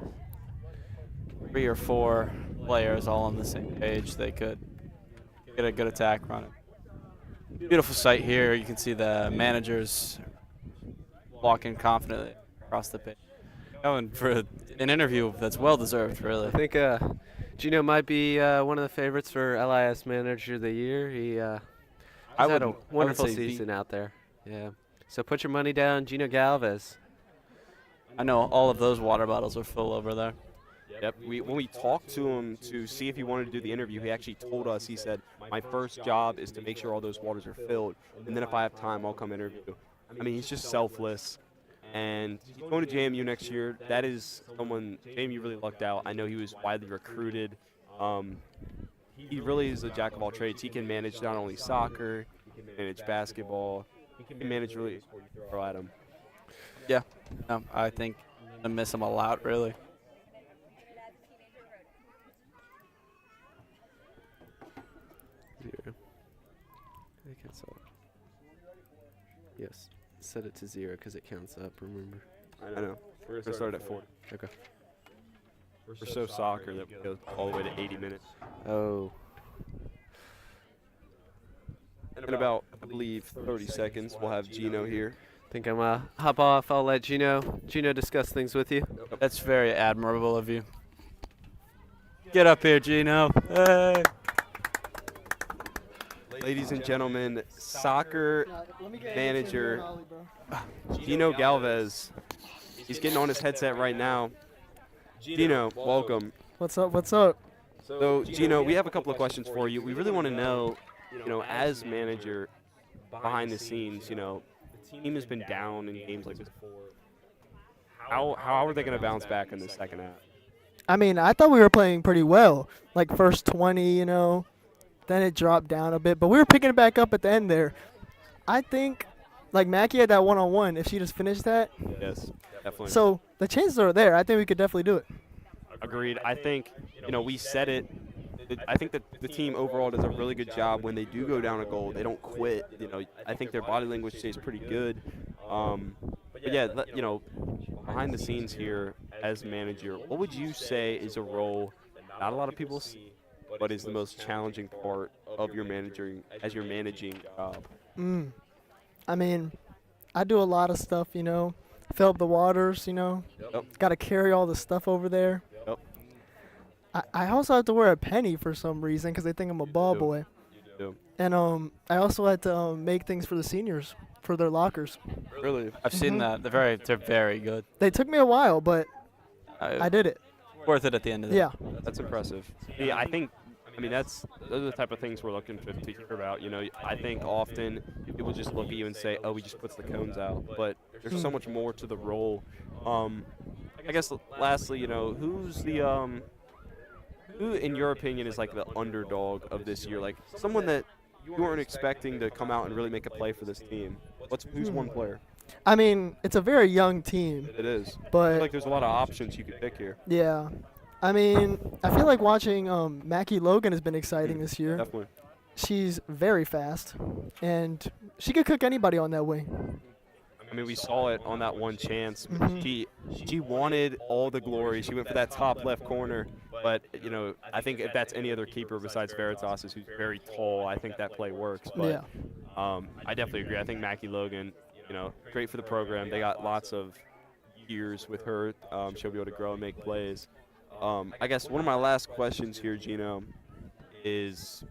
B: 3 or 4 players all on the same page. They could get a good attack running. Beautiful sight here. You can see the managers walking confidently across the pitch. Going for an interview that's well deserved, really.
C: I think Gino might be one of the favorites for LIS Manager of the Year. He had a wonderful season out there. Yeah. So put your money down, Gino Galvez.
B: I know all of those water bottles are full over there.
A: Yep. When we talked to him to see if he wanted to do the interview, he actually told us, he said, my first job is to make sure all those waters are filled, and then if I have time, I'll come interview. I mean, he's just selfless, and he's going to JMU next year. That is someone, JMU really lucked out. I know he was widely recruited. He really is a jack of all trades. He can manage not only soccer, he can manage basketball, he can manage really throw at him.
B: Yeah, I think I miss him a lot, really.
C: Zero. I can solve. Yes. Set it to 0 because it counts up, remember?
A: I know. We're going to start at 4.
C: Okay.
A: We're so soccer that we go all the way to 80 minutes.
C: Oh.
A: In about, I believe, 30 seconds, we'll have Gino here.
C: Think I'm hop off. I'll let Gino discuss things with you.
B: That's very admirable of you. Get up here, Gino. Hey.
A: Ladies and gentlemen, soccer manager Gino Galvez. He's getting on his headset right now. Gino, welcome.
D: What's up? What's up?
A: So, Gino, we have a couple of questions for you. We really want to know, as manager, behind the scenes, the team has been down in games like this before. How are they going to bounce back in the second half?
D: I mean, I thought we were playing pretty well. Like first 20, then it dropped down a bit, but we were picking it back up at the end there. I think, like Mackie had that one-on-one. If she just finished that,
A: Yes, definitely.
D: so the chances are there. I think we could definitely do it.
A: Agreed. I think, we said it. I think that the team overall does a really good job when they do go down a goal. They don't quit. I think their body language stays pretty good. But yeah, behind the scenes here as manager, what would you say is a role that not a lot of people see, but is the most challenging part of your managing job?
D: I mean, I do a lot of stuff, fill up the waters,
A: Yep.
D: got to carry all the stuff over there.
A: Yep.
D: I also have to wear a penny for some reason because they think I'm a ball
A: do.
D: boy.
A: do.
D: And I also had to make things for the seniors for their lockers.
A: Really?
B: I've seen that. They're very good.
D: They took me a while, but I did it.
B: Worth it at the end of the day.
D: Yeah.
A: That's impressive. Yeah, those are the type of things we're looking to hear about. I think often people just look at you and say, "Oh, he just puts the cones out," but there's so much more to the role. I guess lastly, who's the who in your opinion is like the underdog of this year? Like someone that you weren't expecting to come out and really make a play for this team. Who's one player?
D: I mean, it's a very young team,
A: It is. I
D: but
A: feel like there's a lot of options you could pick here.
D: yeah. I mean, I feel like watching Mackie Logan has been exciting this year.
A: Definitely.
D: She's very fast, and she could cook anybody on that wing.
A: I mean, we saw it on that one chance.
D: Mhm.
A: She wanted all the glory. She went for that top left corner. But, I think if that's any other keeper besides Veritas, who's very tall, I think that play works. But
D: Yeah.
A: I definitely agree. I think Mackie Logan, great for the program. They got lots of years with her. She'll be able to grow and make plays. I guess one of my last questions here, Gino, is,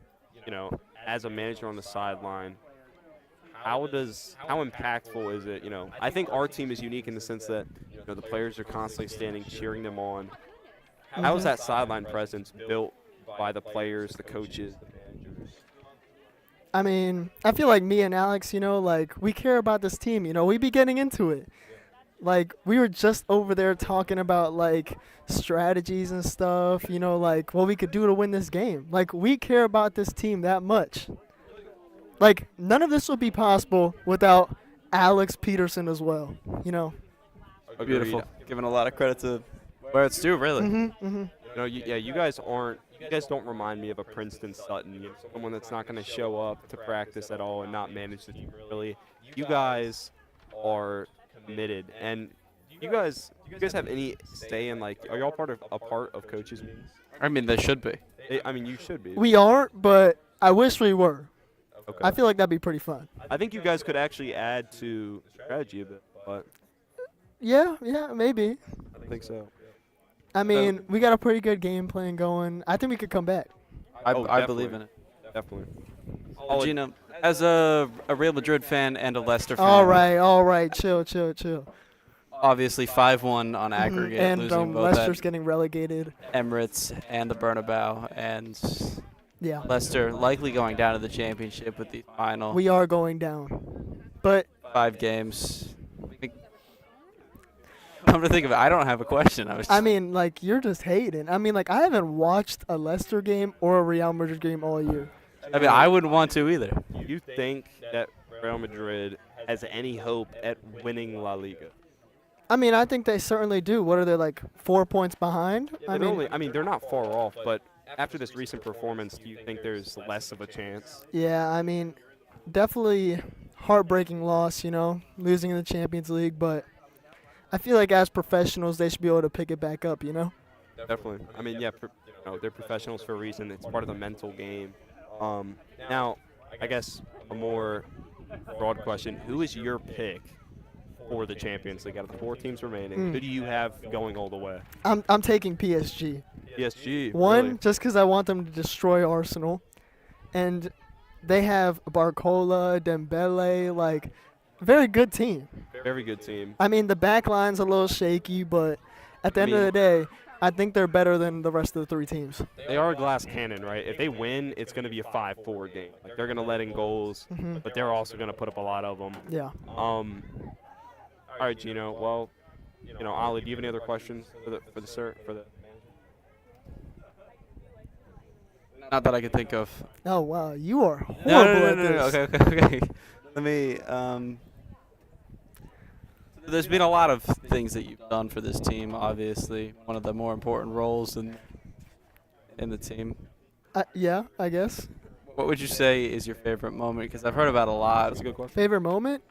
A: as a manager on the sideline, how impactful is it? I think our team is unique in the sense that, the players are constantly standing, cheering them on. How is that sideline presence built by the players, the coaches, the managers?
D: I mean, I feel like me and Alex, we care about this team. We be getting into it. Like, we were just over there talking about, strategies and stuff, what we could do to win this game. Like, we care about this team that much. Like, none of this would be possible without Alex Peterson as well,
B: Beautiful. Giving a lot of credit to where it's due, really.
A: You guys don't remind me of a Princeton Sutton, someone that's not going to show up to practice at all and not manage the team really. You guys are committed, and you guys have any say in are y'all a part of coaches meetings?
B: I mean, they should be.
A: You should be.
D: We aren't, but I wish we were.
A: Okay.
D: I feel like that'd be pretty fun.
A: I think you guys could actually add to strategy a bit, but
D: Yeah, maybe.
A: I think so.
D: I mean, we got a pretty good game plan going. I think we could come back.
B: I believe in it.
A: Definitely.
B: Gino, as a Real Madrid fan and a Leicester fan.
D: All right. Chill.
B: Obviously 5-1 on aggregate,
D: And
B: losing both
D: Leicester's
B: at
D: getting relegated.
B: Emirates and the Bernabeu, and
D: Yeah,
B: Leicester likely going down to the championship with the final
D: we are going down. But
B: 5 games. Come to think of it, I don't have a question.
D: I mean, like, you're just hating. I mean, like, I haven't watched a Leicester game or a Real Madrid game all year.
B: I wouldn't want to either.
A: Do you think that Real Madrid has any hope at winning La Liga?
D: I mean, I think they certainly do. What are they, like, 4 points behind? I mean,
A: They're not far off, but after this recent performance, do you think there's less of a chance?
D: yeah, I mean, definitely heartbreaking loss, losing in the Champions League, but I feel like as professionals, they should be able to pick it back up,
A: Definitely. I mean, yeah, they're professionals for a reason. It's part of the mental game. Now, I guess a more broad question: who is your pick for the Champions League out of the 4 teams remaining? Who do you have going all the way?
D: I'm taking PSG.
A: PSG.
D: One,
A: really?
D: just because I want them to destroy Arsenal. And they have Barcola, Dembele, like, very good team.
A: Very good team.
D: I mean, the back line's a little shaky, but at the end of the day, I think they're better than the rest of the 3 teams.
A: They are a glass cannon, right? If they win, it's going to be a 5-4 game. Like, they're going to let in goals, but they're also going to put up a lot of them.
D: Yeah.
A: All right, Gino. Well, Ali, do you have any other questions for the
B: Not that I could think of.
D: Oh, wow. You are horrible
B: No.
D: at this.
B: Okay. Let me. There's been a lot of things that you've done for this team. Obviously, one of the more important roles in the team.
D: Yeah, I guess.
B: What would you say is your favorite moment? Because I've heard about a lot.
A: That's a good question.
D: Favorite moment?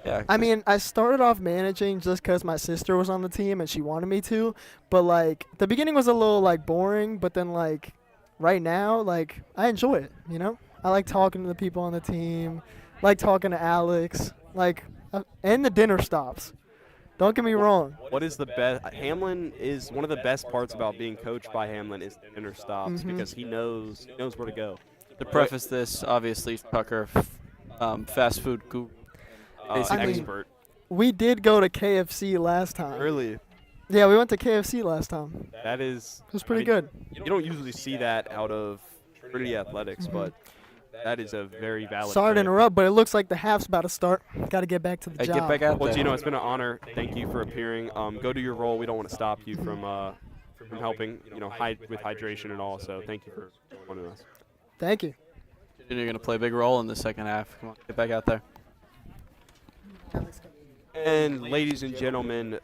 B: Yeah.
D: I mean, I started off managing just because my sister was on the team and she wanted me to. But, like, the beginning was a little, like, boring. But then, like, right now, like, I enjoy it, I like talking to the people on the team. Like talking to Alex. Like, and the dinner stops. Don't get me wrong.
A: What is the best? Hamlin is one of the best parts about being coached by Hamlin is the dinner stops because he knows where to go.
B: To preface this, obviously, Tucker, fast food guru.
A: Expert.
D: We did go to KFC last time.
A: Really?
D: Yeah, we went to KFC last time.
A: That is.
D: It was pretty good.
A: You don't usually see that out of Trinity Athletics, but that is a very valid.
D: Sorry to
A: pick.
D: interrupt, but it looks like the half's about to start. Got to get back to the job.
B: Get back out
A: Well,
B: there.
A: Gino, it's been an honor. Thank you for appearing. Go do your role. We don't want to stop you from helping, with hydration and all. So thank you for joining us.
D: Thank you.
B: You're going to play a big role in the second half. Come on, get back out there.
A: And ladies and gentlemen,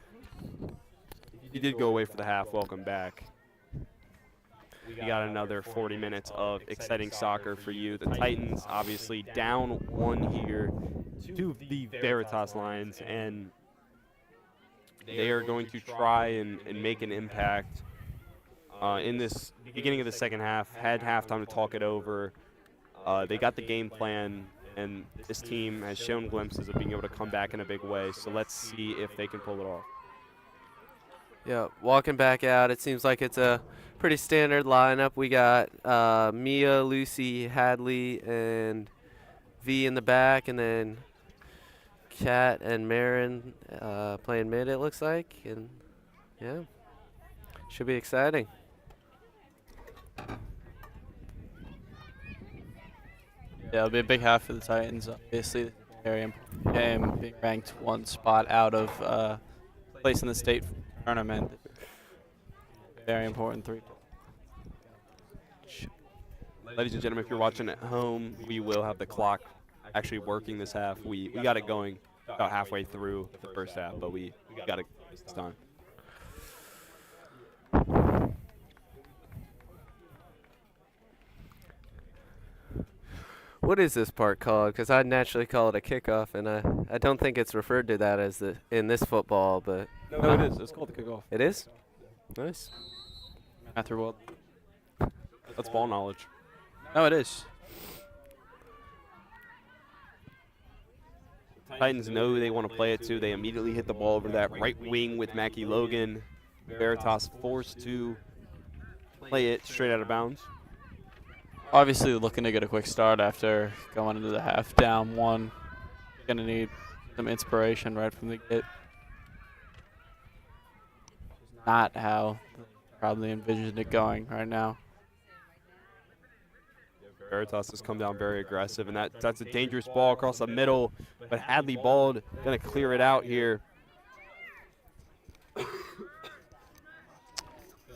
A: you did go away for the half. Welcome back. We got another 40 minutes of exciting soccer for you. The Titans obviously down 1 here to the Veritas Lions, and they are going to try and make an impact in this beginning of the second half. Had halftime to talk it over. They got the game plan, and this team has shown glimpses of being able to come back in a big way. So let's see if they can pull it off.
C: Yeah, walking back out, it seems like it's a pretty standard lineup. We got Mia, Lucy, Hadley, and V in the back, and then Kat and Marin playing mid, it looks like. And, yeah, should be exciting.
B: Yeah, it'll be a big half for the Titans. Obviously, very important game, being ranked 1 spot out of place in the state tournament. Very important 3.
A: Ladies and gentlemen, if you're watching at home, we will have the clock actually working this half. We got it going about halfway through the first half, but we got it this time.
C: What is this part called? Because I naturally call it a kickoff, and I don't think it's referred to that as in this football, but
A: No, it is. It's called the kickoff.
C: it is? Nice.
B: Matthew World.
A: That's ball knowledge.
B: No, it is.
A: Titans know they want to play it too. They immediately hit the ball over that right wing with Mackie Logan. Veritas forced to play it straight out of bounds.
B: Obviously looking to get a quick start after going into the half down 1. Going to need some inspiration right from the get. not how they probably envisioned it going right now.
A: Veritas has come down very aggressive, and that's a dangerous ball across the middle. But Hadley Bald gonna clear it out here.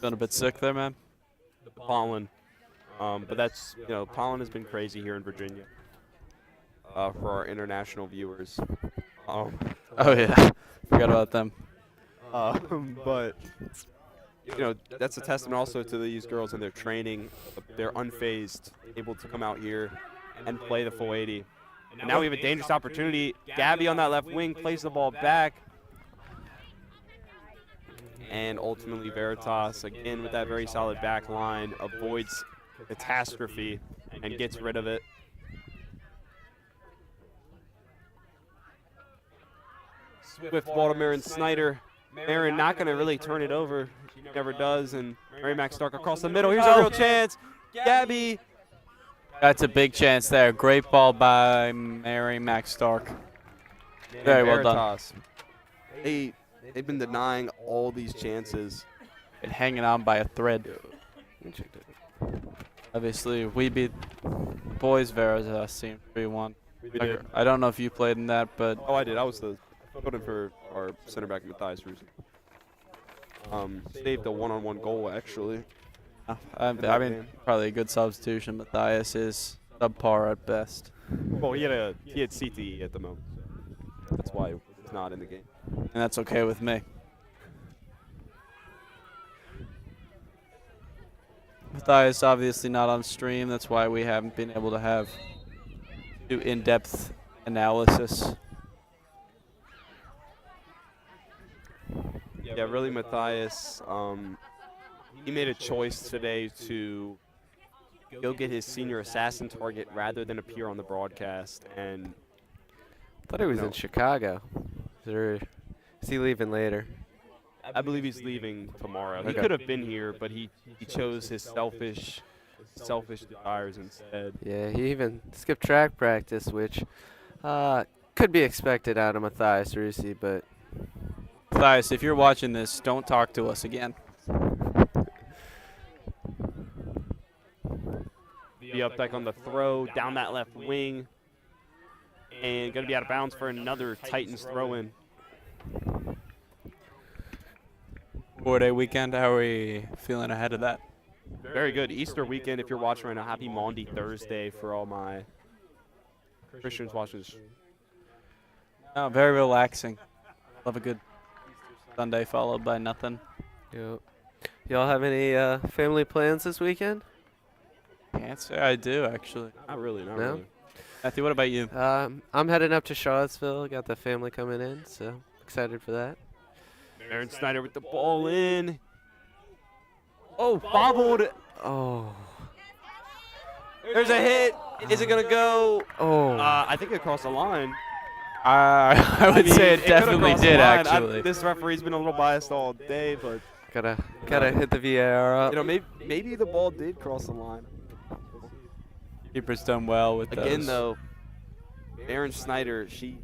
B: Feeling a bit sick there, man.
A: Pollen, but that's pollen has been crazy here in Virginia. For our international viewers.
B: Oh yeah, forgot about them.
A: But that's a testament also to these girls and their training. They're unfazed, able to come out here and play the full 80. And now we have a dangerous opportunity. Gabby on that left wing plays the ball back. And ultimately Veritas, again with that very solid back line, avoids catastrophe and gets rid of it. Swift ball to Marin Snyder. Marin not going to really turn it over. She never does. And Mary Mac Stark across the middle. Here's a real chance. Gabby.
B: That's a big chance there. Great ball by Mary Mac Stark. Very well done.
A: They've been denying all these chances.
B: And hanging on by a thread. Obviously, we beat boys Veritas team 3-1. I don't know if you played in that, but
A: Oh, I did. I was the put in for our center back Matthias Rusi. Saved a one-on-one goal actually.
B: I mean, probably a good substitution. Matthias is subpar at best.
A: Well, he had CTE at the moment. That's why he's not in the game.
B: And that's okay with me. Matthias obviously not on stream. That's why we haven't been able to do in-depth analysis.
A: Yeah, really, Matthias. He made a choice today to go get his senior assassin target rather than appear on the broadcast. And
C: I thought he was in Chicago. Is he leaving later?
A: I believe he's leaving tomorrow. He
C: Okay.
A: could have been here, but he chose his selfish desires instead.
C: Yeah, he even skipped track practice, which could be expected out of Matthias Rusi, but
B: Matthias, if you're watching this, don't talk to us again.
A: Be up back on the throw, down that left wing, and going to be out of bounds for another Titans throw-in.
B: 4-day weekend, how are we feeling ahead of that?
A: Very good. Easter weekend, if you're watching right now, happy Maundy Thursday for all my Christians watching this.
B: Oh, very relaxing. Love a good Sunday followed by nothing.
C: yep. Y'all have any family plans this weekend?
B: Can't say I do, actually.
A: Not really, not
C: No?
A: really.
B: Matthew, what about you?
C: I'm heading up to Charlottesville. Got the family coming in, so excited for that.
A: Aaron Snyder with the ball in. Oh, bobbled.
C: Oh.
A: There's a hit. Is it going to go?
C: Oh.
A: I think it crossed the line.
B: I would say it
A: could've
B: definitely
A: crossed the
B: did,
A: line.
B: actually.
A: This referee's been a little biased all day, but
C: Gotta hit the VAR up.
A: maybe the ball did cross the line.
B: Keeper's done well with
A: Again,
B: those.
A: though, Aaron Snyder, she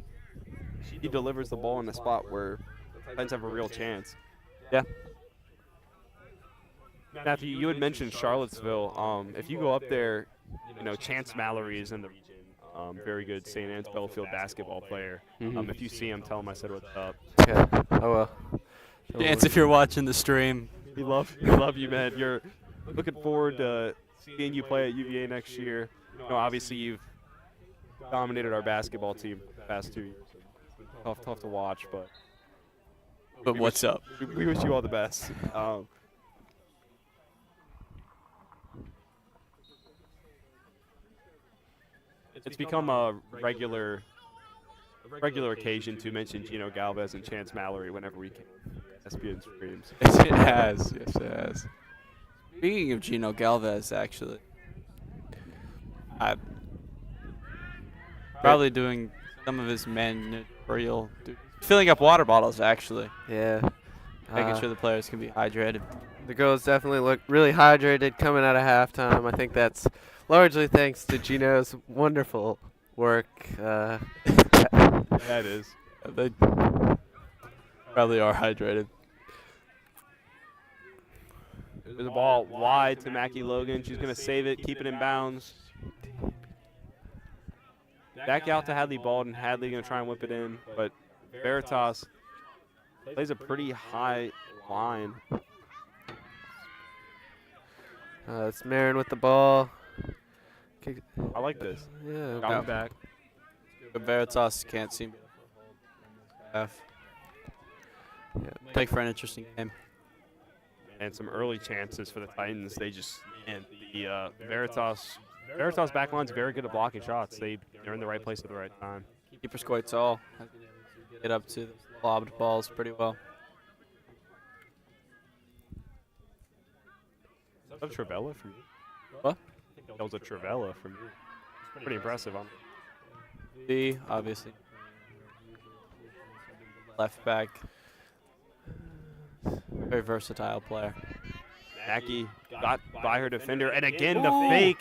A: delivers the ball in a spot where Titans have a real chance.
B: Yeah.
A: Matthew, you had mentioned Charlottesville. If you go up there, Chance Mallory is in the region. Very good St. Anne's Belfield basketball player. If you see him, tell him I said what's up.
C: Okay. Oh well.
B: Chance, if you're watching the stream.
A: We love you, man. You're looking forward to seeing you play at UVA next year. Obviously you've dominated our basketball team the past 2 years. Tough to watch, but
B: What's up?
A: we wish you all the best. It's become a regular occasion to mention Gino Galvez and Chance Mallory whenever we can. SPN streams.
B: It has. Yes, it has. Speaking of Gino Galvez, actually, I'm probably doing some of his managerial filling up water bottles, actually.
C: Yeah.
B: Making sure the players can be hydrated.
C: The girls definitely look really hydrated coming out of halftime. I think that's largely thanks to Gino's wonderful work.
A: That is.
B: They probably are hydrated.
A: There's a ball wide to Mackie Logan. She's going to save it, keep it in bounds. Back out to Hadley Baldwin. Hadley going to try and whip it in, but Veritas plays a pretty high line.
C: It's Marin with the ball.
A: I like this.
C: Yeah.
A: Got me back.
B: But Veritas can't seem to half.
C: Yeah.
B: Make for an interesting game.
A: And some early chances for the Titans. They just, and the Veritas backline's very good at blocking shots. They're in the right place at the right time.
B: Keeper's quite tall. Get up to the lobbed balls pretty well.
A: Is that a Travella from you?
B: What?
A: I think that was a Travella from you. It's pretty impressive.
B: B, obviously. Left back. Very versatile player.
A: Mackie got by her defender, and again the fake.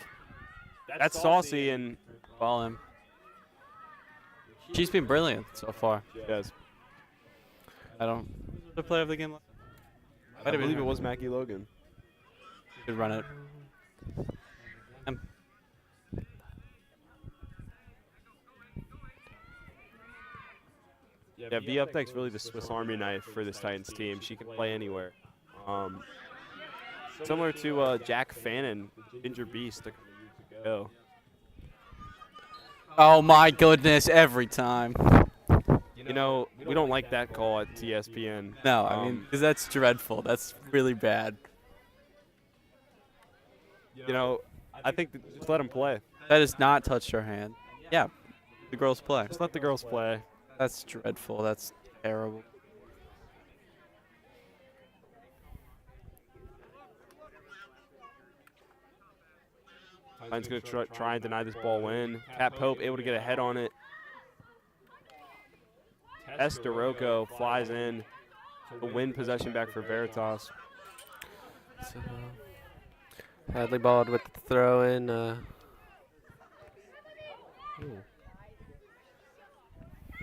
A: That's saucy, and
B: Ball him. She's been brilliant so far.
A: yes,
B: I don't. The player of the game.
A: I believe it was Mackie Logan.
B: Could run it.
A: Yeah, V Updeck's really the Swiss Army knife for this Titans team. She can play anywhere. Similar to Jack Fannin, Ginger Beast, a couple years ago.
B: Oh my goodness! Every time.
A: You know, we don't like that call at TSPN.
B: No, I mean, 'cause that's dreadful. That's really bad.
A: You know, I think just let them play.
B: That has not touched her hand. Yeah, the girls play.
A: Just let the girls play.
B: That's dreadful. That's terrible.
A: Titans going to try and deny this ball in. Kat Pope able to get a head on it. Estoroko flies in to win possession back for Veritas.
C: So, Hadley Bald with the throw in.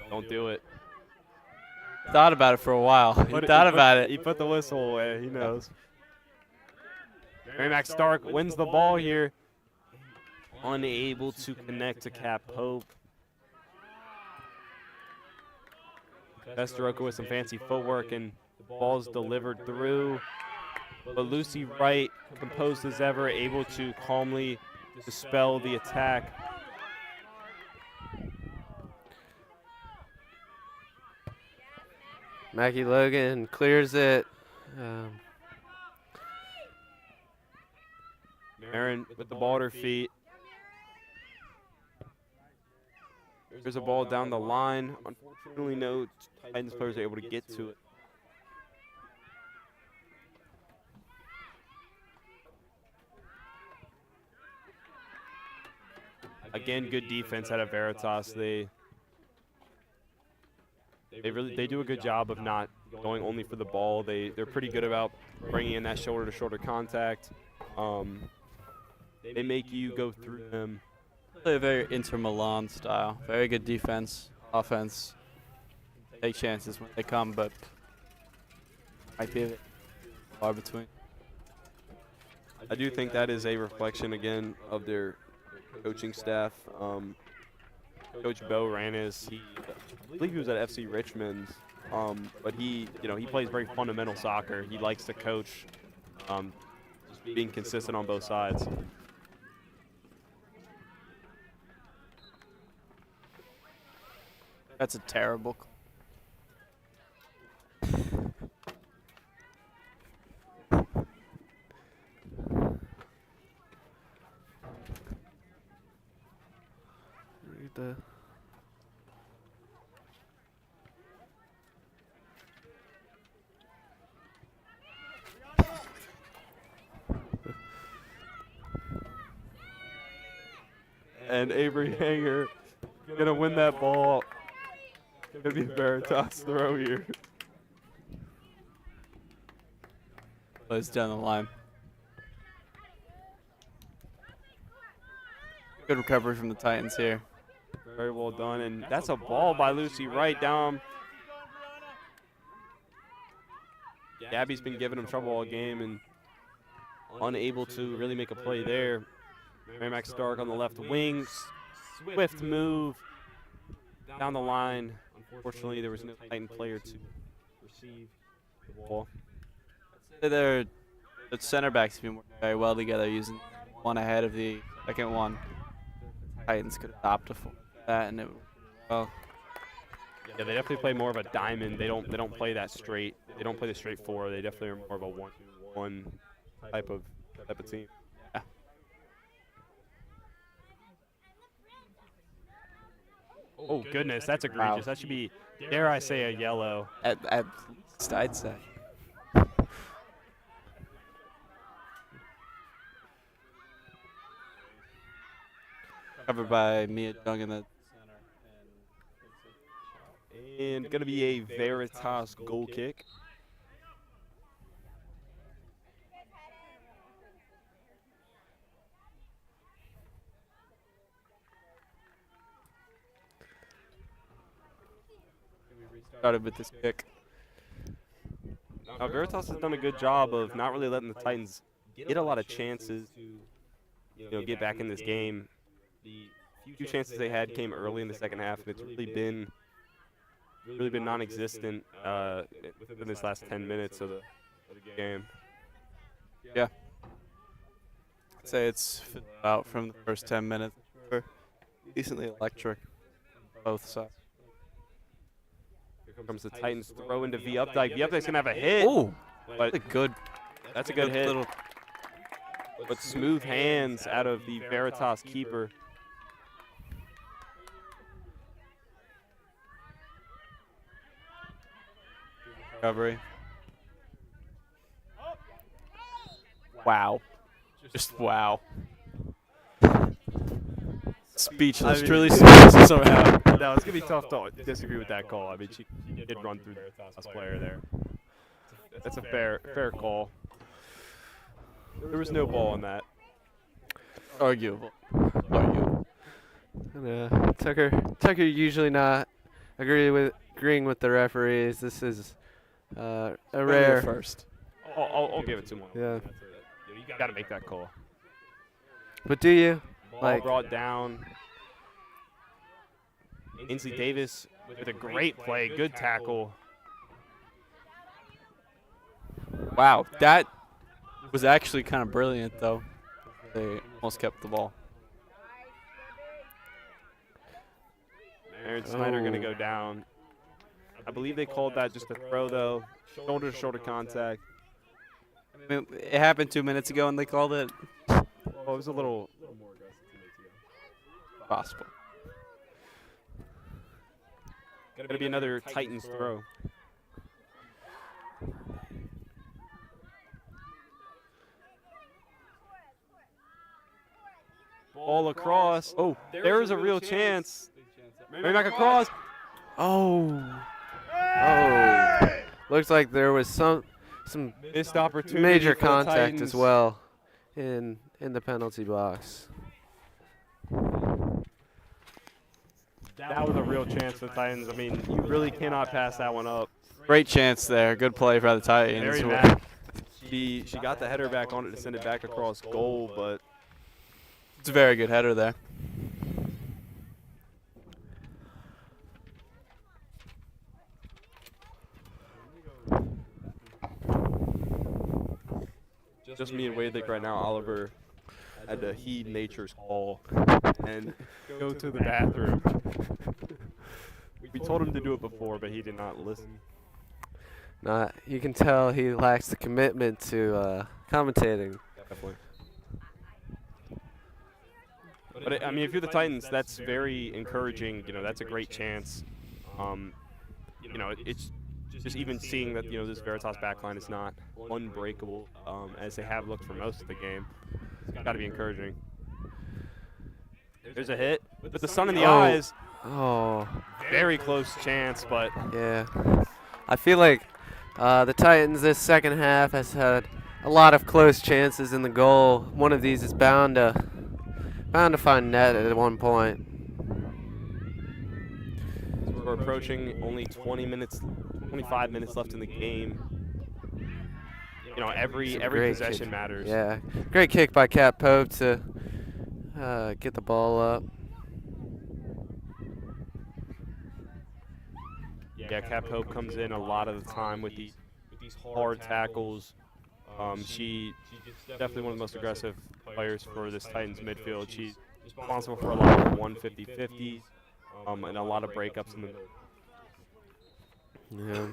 A: Don't do it.
B: Thought about it for a while. He thought about it.
A: He put the whistle away. He knows. Mary Mac Stark wins the ball here. Unable to connect to Kat Pope. Estoroko with some fancy footwork, and the ball's delivered through. But Lucy Wright, composed as ever, able to calmly dispel the attack.
C: Mackie Logan clears it.
A: Marin with the ball at her feet. There's a ball down the line. Unfortunately, no Titans players are able to get to it. Again, good defense out of Veritas. They do a good job of not going only for the ball. They're pretty good about bringing in that shoulder-to-shoulder contact. They make you go through them.
B: Play a very Inter Milan style. Very good defense, offense. Take chances when they come, but might be a bit far between.
A: I do think that is a reflection again of their coaching staff. Coach Bo Ranis, I believe he was at FC Richmond, but he plays very fundamental soccer. He likes to coach, just being consistent on both sides.
B: That's a terrible call.
A: And Avery Hanger gonna win that ball. Gonna be Veritas throw here.
B: Plays down the line. Good recovery from the Titans here.
A: Very well done, and that's a ball by Lucy Wright down. Gabby's been giving him trouble all game, and unable to really make a play there. Merrimack Stark on the left wing. Swift move down the line. Unfortunately, there was no Titan player to receive the ball.
B: The center backs have been working very well together, using one ahead of the second one. Titans could adopt that, and it would well.
A: Yeah, they definitely play more of a diamond. They don't play that straight. They don't play the straight four. They definitely are more of a 1-2-1 type of team.
B: Yeah.
A: Oh goodness, that's egregious.
B: Wow.
A: That should be, dare I say, a yellow.
B: At least I'd say. Covered by Mia Jung in the
A: And going to be a Veritas goal kick.
B: started with this kick.
A: Now, Veritas has done a good job of not really letting the Titans get a lot of chances to get back in this game. The few chances they had came early in the second half, and it's really been non-existent within this last 10 minutes of the game.
B: Yeah. I'd say it's out from the first 10 minutes. We're decently electric on both sides.
A: Here comes the Titans throw into V Updike. V Updike's gonna have a hit.
B: Oh,
A: but
B: that's
A: a good hit. But smooth hands out of the Veritas keeper.
B: Recovery. Wow. Just wow. Speechless.
A: I mean,
B: Truly speechless somehow.
A: No, it's gonna be tough to disagree with that call. I mean, she did run through the Veritas player there. That's a fair call. There was no ball on that.
B: Arguable.
C: Tucker usually not agreeing with the referees. This is a rare
B: first.
A: I'll give it to him.
C: Yeah.
A: You got to make that call.
C: But do you?
A: Ball brought down. Ainsley Davis with a great play, good tackle.
B: Wow, that was actually kind of brilliant, though. They almost kept the ball.
A: Aaron Snyder going to go down. I believe they called that just a throw, though. Shoulder-to-shoulder contact.
B: I mean, it happened 2 minutes ago, and they called it
A: Well, it was a little more aggressive 2 minutes ago.
B: possible.
A: Going to be another Titans throw. Ball across. Oh, there is a real chance. Merrimack across.
C: Oh. Looks like there was some
A: Missed opportunity.
C: major
A: for the
C: contact
A: Titans.
C: as well in the penalty box.
A: That was a real chance for the Titans. I mean, you really cannot pass that one up.
B: Great chance there. Good play by the Titans.
A: Very mad. She got the header back on it to send it back across goal, but
B: It's a very good header there.
A: just me and Wade think right now Oliver had to heed nature's call and go to the bathroom. We told him to do it before, but he did not listen.
C: You can tell he lacks the commitment to commentating.
A: Definitely. But I mean, if you're the Titans, that's very encouraging. That's a great chance. It's just even seeing that this Veritas backline is not unbreakable as they have looked for most of the game. It's got to be encouraging. There's a hit with the sun in the eyes.
C: Oh.
A: Very close chance, but
C: Yeah. I feel like the Titans this second half has had a lot of close chances in the goal. One of these is bound to find net at one point.
A: we're approaching only 25 minutes left in the game. every
C: Some
A: every
C: great
A: possession
C: kick.
A: matters.
C: Yeah, great kick by Cat Pope to get the ball up.
A: Yeah, Cap Hope comes in a lot of the time with these hard tackles. She's definitely one of the most aggressive players for this Titans midfield. She's responsible for a lot of the 150-50s and a lot of breakups in the middle.
C: Yeah.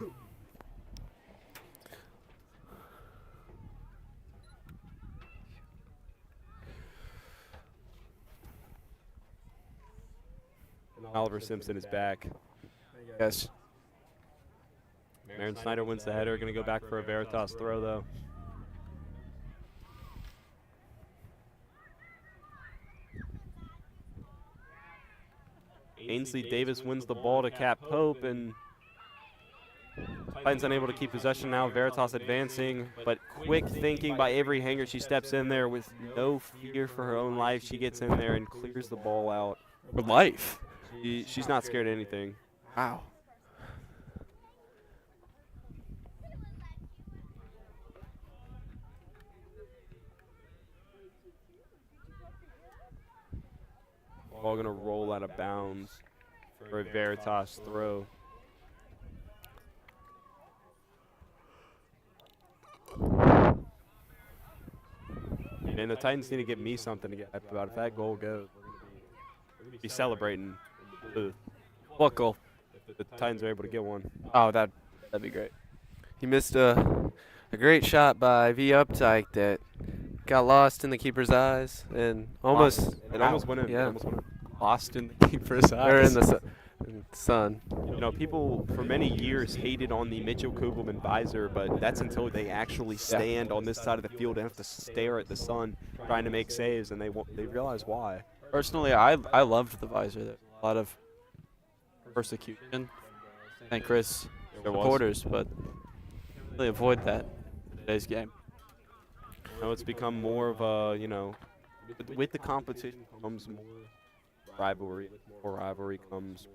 A: Oliver Simpson is back.
B: Yes.
A: Aaron Snyder wins the header. Going to go back for a Veritas throw, though. Ainsley Davis wins the ball to Cap Pope, and Titans unable to keep possession now. Veritas advancing, but quick thinking by Avery Hanger. She steps in there with no fear for her own life. She gets in there and clears the ball out.
B: For life.
A: She's not scared of anything.
B: Wow.
A: Ball going to roll out of bounds for a Veritas throw. And the Titans need to give me something to get hyped about. If that goal goes, we're going to be celebrating
B: What goal?
A: if the Titans are able to get one.
B: Oh, that'd be great.
C: He missed a great shot by V. Updike that got lost in the keeper's eyes and almost
A: It almost went in.
C: Yeah.
A: It almost went in.
B: Lost in the keeper's eyes.
C: or in the sun.
A: People for many years hated on the Mitchell Kugelman visor, but that's until they actually stand on this side of the field and have to stare at the sun trying to make saves, and they realize why.
B: Personally, I loved the visor. There's a lot of persecution and Chris
A: There was.
B: supporters, but really avoid that in today's game.
A: It's become more of a, with the competition comes more rivalry. More rivalry comes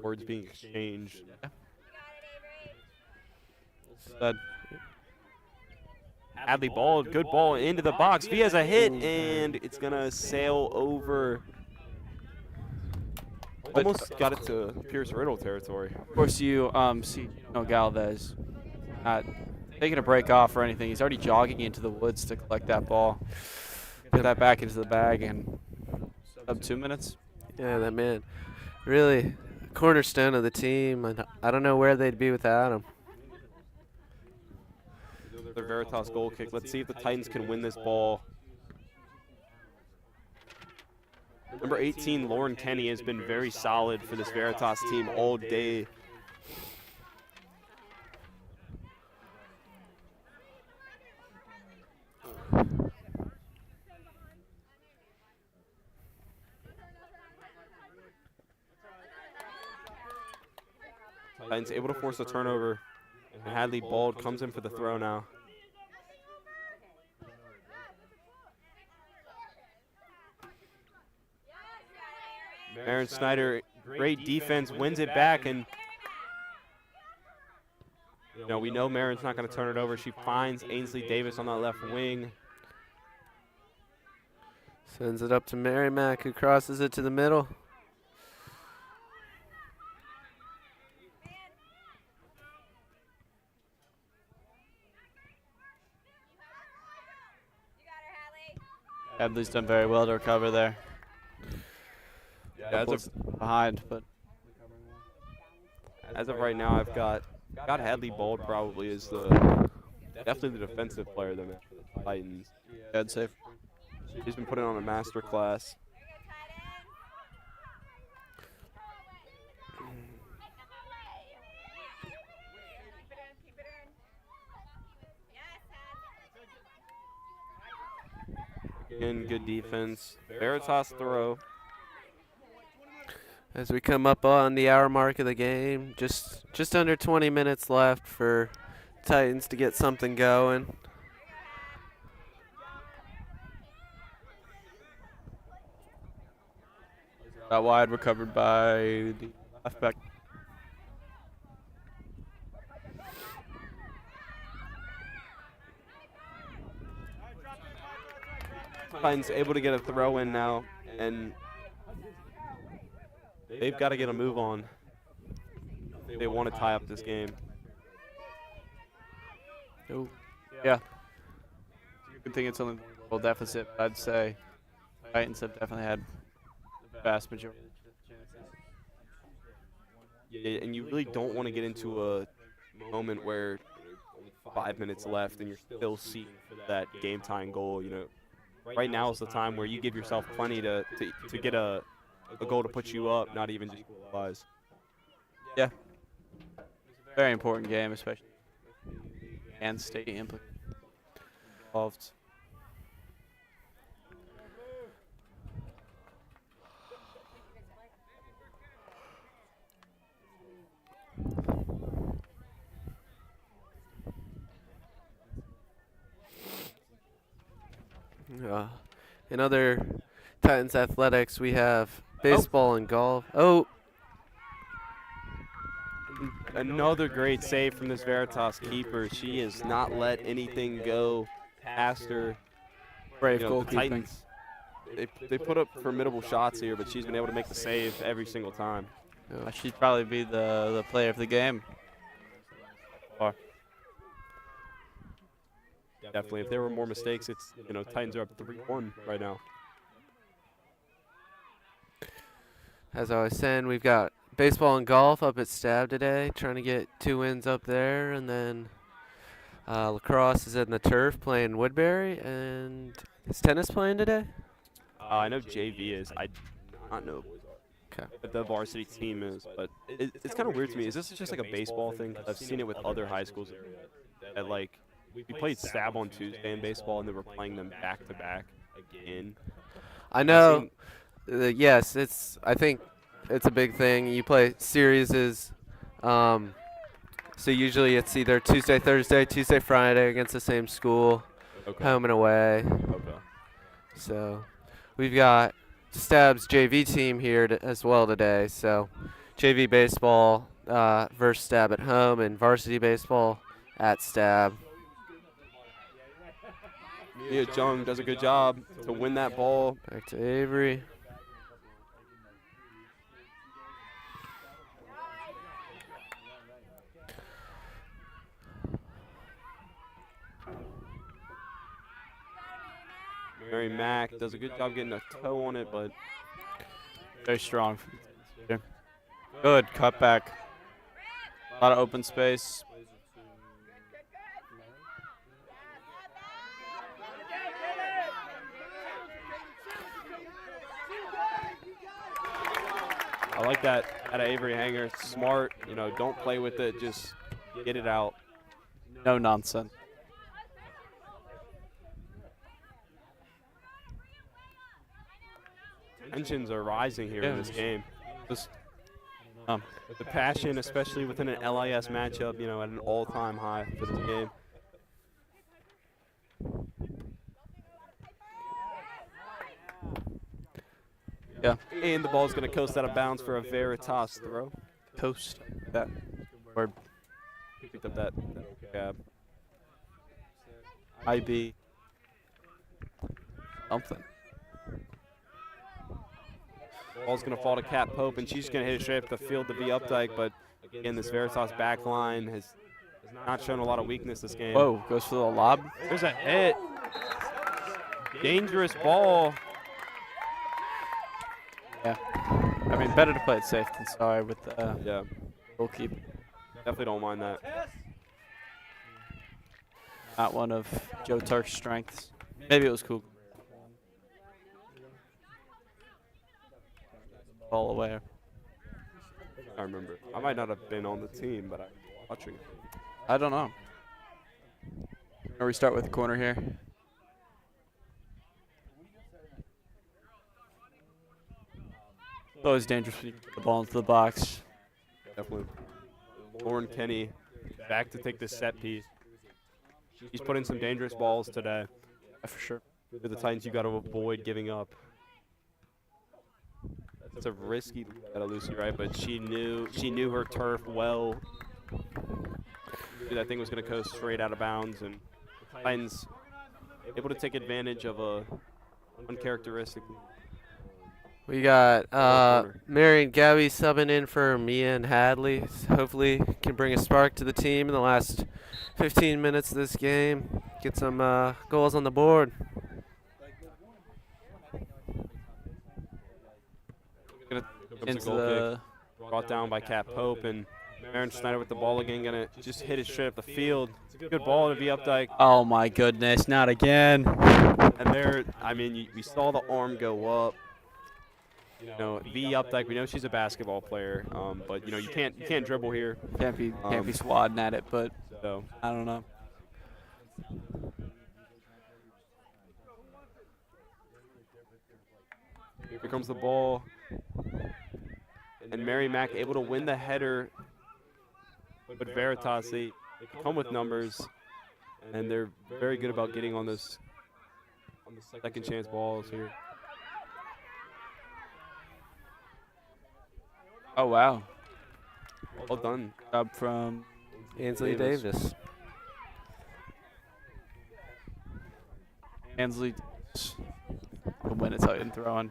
A: words being exchanged.
B: But
A: Hadley ball, good ball into the box. V has a hit, and it's going to sail over. Almost got it to Pierce Riddle territory.
B: of course, you see Galvez not taking a break off or anything. He's already jogging into the woods to collect that ball, get that back into the bag in sub 2 minutes.
C: Yeah, that man, really a cornerstone of the team. And I don't know where they'd be without him.
A: Their Veritas goal kick. Let's see if the Titans can win this ball. Number 18, Lauren Kenny, has been very solid for this Veritas team all day. Titans able to force a turnover. And Hadley Bald comes in for the throw now. Aaron Snyder, great defense, wins it back, and we know Marin's not going to turn it over. She finds Ainsley Davis on that left wing.
C: Sends it up to Merrimack, who crosses it to the middle.
B: Hadley's done very well to recover there.
A: Yeah,
B: Behind, but
A: as of right now, I've got Hadley Bald probably is definitely the defensive player of the Titans.
B: I'd say.
A: She's been putting on a master class. Again, good defense. Veritas throw.
C: As we come up on the hour mark of the game, just under 20 minutes left for Titans to get something going.
B: That wide recovered by the left back.
A: Titans able to get a throw in now, and they've got to get a move on. They want to tie up this game.
B: Oh, yeah. Good thing it's only a goal deficit. I'd say Titans have definitely had the vast majority of the chances.
A: Yeah, and you really don't want to get into a moment where only 5 minutes left and you're still seeing that game-tying goal. You know, right now is the time where you give yourself plenty to get a goal to put you up, not even just equalize.
B: Yeah. Very important game, especially and state involved.
C: In other Titans athletics, we have baseball and golf. Oh,
A: Another great save from this Veritas keeper. She has not let anything go past her.
B: Brave
A: You know, the
B: goalkeeping.
A: Titans, they put up formidable shots here, but she's been able to make the save every single time.
B: She'd probably be the player of the game.
A: Definitely, if there were more mistakes, it's, you know, Titans are up 3-1 right now.
C: as I was saying, we've got baseball and golf up at Stab today, trying to get 2 wins up there, and then lacrosse is in the turf playing Woodbury, and is tennis playing today?
A: I know JV is. I do not know
C: Okay.
A: what the varsity team is, but it's kind of weird to me. Is this just like a baseball thing? I've seen it with other high schools. At like, we played Stab on Tuesday in baseball, and they were playing them back to back again.
C: I know. Yes, I think it's a big thing. You play series, so usually it's either Tuesday, Thursday, Tuesday, Friday against the same school,
A: Okay.
C: home and away.
A: Okay.
C: So we've got Stab's JV team here as well today. So JV baseball versus Stab at home, and varsity baseball at Stab.
A: Mia Jung does a good job to win that ball.
C: Back to Avery.
A: Mary Mack does a good job getting a toe on it, but
B: Very strong. Good cutback. A lot of open space.
A: I like that out of Avery Hanger. Smart, you know, don't play with it, just get it out.
B: No nonsense.
A: Tensions are rising here in this game.
B: Just,
A: The passion, especially within an LIS matchup, you know, at an all-time high for this game.
B: Yeah.
A: And the ball's going to coast out of bounds for a Veritas throw.
B: toast. That word.
A: Picked up that cab.
B: IB. Something.
A: Ball's going to fall to Kat Pope, and she's going to hit it straight up the field to V. Updike. But again, this Veritas back line has not shown a lot of weakness this game.
B: Whoa, goes for the lob.
A: There's a hit. Dangerous ball.
B: Yeah. I mean, better to play it safe than sorry with the
A: Yeah,
B: goalkeeper.
A: definitely don't mind that.
B: Not one of Joe Turk's strengths. Maybe it was cool. Ball away.
A: I remember. I might not have been on the team, but I was watching.
B: I don't know. Or we start with the corner here. It's always dangerous when you get the ball into the box.
A: Definitely. Lauren Kenny back to take this set piece. He's put in some dangerous balls today.
B: Yeah, for sure.
A: For the Titans, you got to avoid giving up. It's a risky at Lucy, right? But she knew her turf well. Knew that thing was going to go straight out of bounds, and Titans able to take advantage of a uncharacteristically.
C: We got
A: corner.
C: Mary and Gabby subbing in for Mia and Hadley. Hopefully can bring a spark to the team in the last 15 minutes of this game. Get some goals on the board.
A: Comes a
B: Into
A: goal
B: the
A: kick, brought down by Cat Pope, and Marin Schneider with the ball again, gonna just hit it straight up the field. Good ball to V Updike.
B: oh my goodness, not again.
A: And there, I mean, we saw the arm go up. You know, V Updike, we know she's a basketball player, but you know you can't dribble here.
B: Can't be swadding at it, but
A: So
B: I don't know.
A: here comes the ball, and Mary Mack able to win the header. But Veritas, they come with numbers, and they're very good about getting on the second chance balls here.
B: Oh wow,
A: Well done.
B: up from
C: Ainsley Davis.
B: Ansley. We'll win it tight and throwing.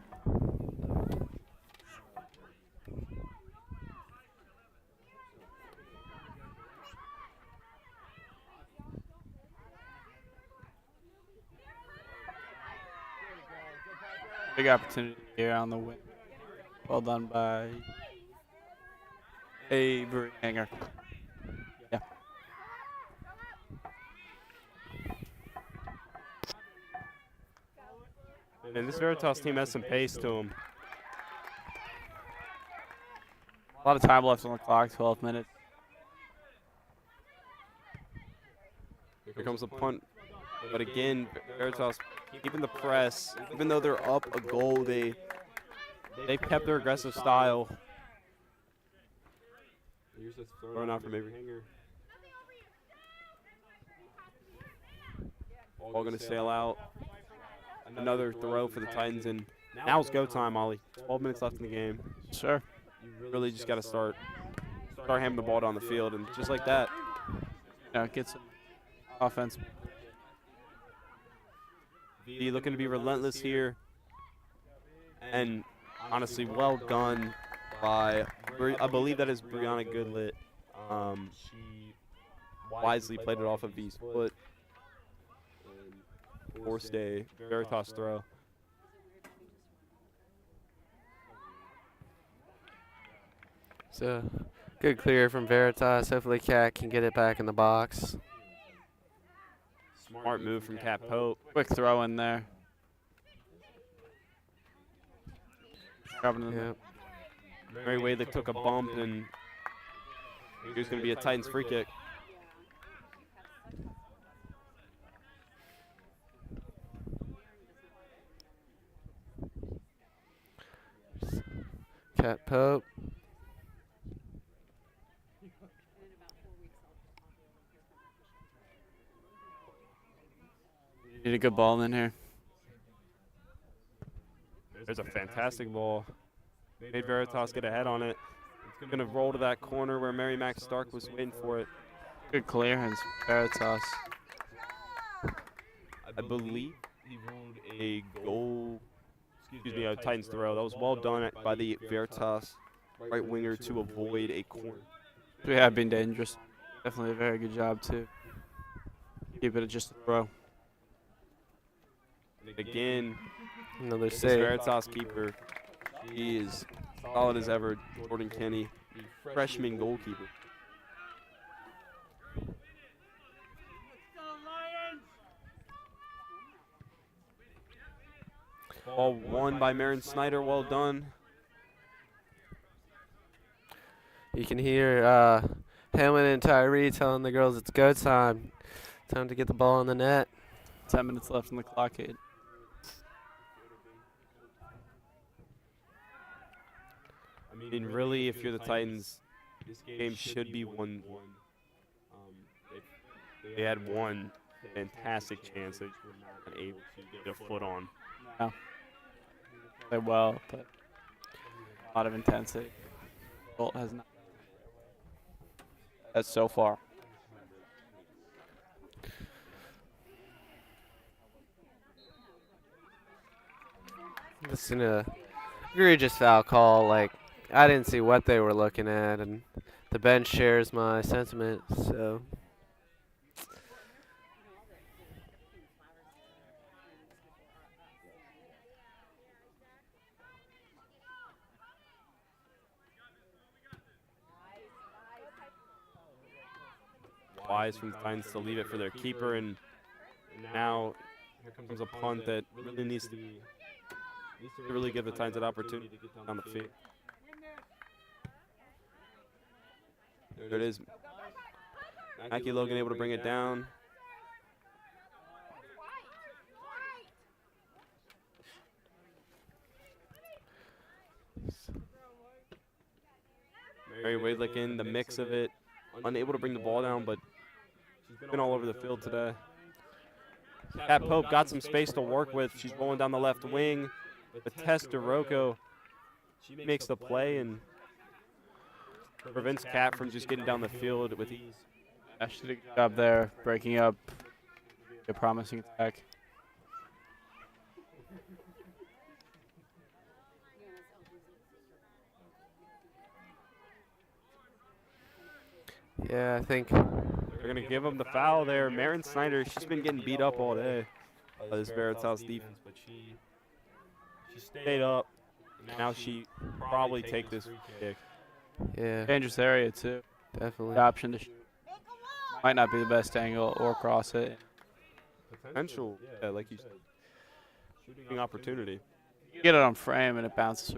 B: Big opportunity here on the win. Well done by Avery Hanger. Yeah.
A: And this Veritas team has some pace to them.
B: A lot of time left on the clock, 12 minutes.
A: Here comes the punt. But again, Veritas keeping the press. Even though they're up a goal, they've kept their aggressive style. Thrown out from Avery Hanger. Ball going to sail out. Another throw for the Titans, and now it's go time, Ollie. 12 minutes left in the game.
B: Sure.
A: You really just got to start hammering the ball down the field, and just like that.
B: Yeah, get some offense.
A: V looking to be relentless here, and honestly, well done by, I believe that is Brianna Goodlit. She wisely played it off of V's foot. Forced a Veritas throw.
C: So good clear from Veritas. Hopefully Cat can get it back in the box.
A: Smart move from Cat Pope.
B: Quick throw in there. Dropping in
C: Yep.
A: Mary Wadley took a bump, and here's going to be a Titans free kick.
C: Cat Pope.
B: Need a good ball in here.
A: There's a fantastic ball. Made Veritas get ahead on it. It's going to roll to that corner where Mary Mac Stark was waiting for it.
B: Good clearance, Veritas.
A: I believe he rolled a goal, a Titans throw. That was well done by the Veritas right winger to avoid a corner.
B: We have been dangerous. Definitely a very good job too. Keep it at just a throw.
A: Again,
C: Another
A: this
C: save.
A: Veritas keeper, he is solid as ever. Jordan Kenny, the freshman goalkeeper. Ball won by Marin Snyder. Well done.
C: You can hear Hammond and Tyree telling the girls it's go time. Time to get the ball in the net.
B: 10 minutes left on the clock.
A: I mean, really, if you're the Titans, this game should be 1-1. They had one fantastic chance that they were not able to get a foot on.
B: No. Played well, but a lot of intensity. Bolt has not. That's so far.
C: Just an egregious foul call. Like, I didn't see what they were looking at, and the bench shares my sentiment. So
A: Wise from the Titans to leave it for their keeper, and now here comes a punt that really needs to really give the Titans an opportunity to get down the field. There it is. Mackie Logan able to bring it down. Mary Wadlick in the mix of it. Unable to bring the ball down, but she's been all over the field today. Kat Pope got some space to work with. She's rolling down the left wing. But Tess DeRocco, she makes the play and prevents Kat from just getting down the field with ease.
B: She did a good job there, breaking up a promising attack.
C: yeah, I think
A: They're going to give him the foul there. Marin Snyder, she's been getting beat up all day by this Veritas defense, but she stayed up. Now she probably take this free kick.
C: yeah,
B: Dangerous area too.
C: definitely.
B: The option to shoot might not be the best angle or cross it.
A: Potential, yeah, like you said, shooting opportunity.
B: You get it on frame and it bounces.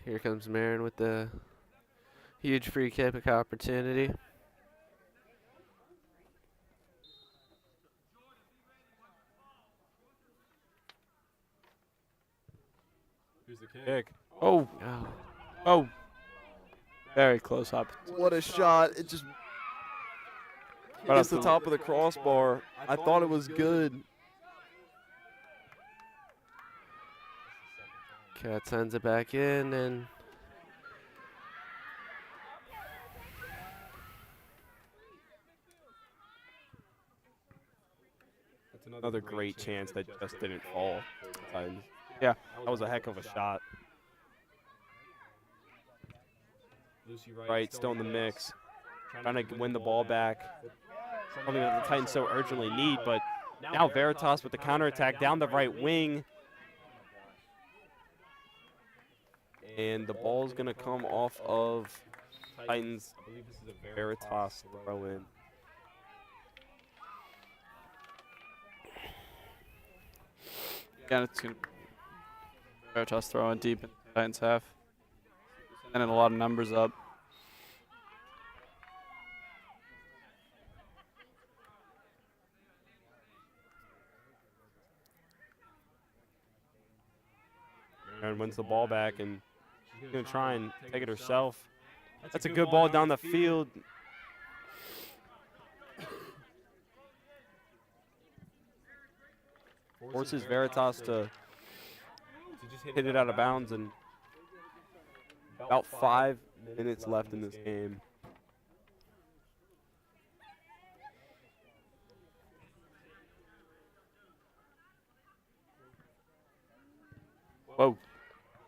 C: Here comes Marin with the huge free kick opportunity.
A: Here's the kick.
B: Oh,
C: Oh,
B: oh. Very close up.
A: What a shot. It just
B: Right
A: hits
B: off
A: the top of the crossbar. I thought it was good.
C: Cat sends it back in, and
A: That's another great chance that just didn't fall.
B: Yeah.
A: That was a heck of a shot. Lucy Wright still in the mix. Trying to win the ball back. Something that the Titans so urgently need, but now Veritas with the counterattack down the right wing. And the ball's going to come off of Titans. I believe this is a Veritas throw in.
B: Again, it's going to Veritas throwing deep in the Titans half. Sending a lot of numbers up.
A: And wins the ball back, and she's going to try and take it herself. That's a good ball down the field. Forces Veritas to just hit it out of bounds, and about 5 minutes left in this game.
B: Whoa.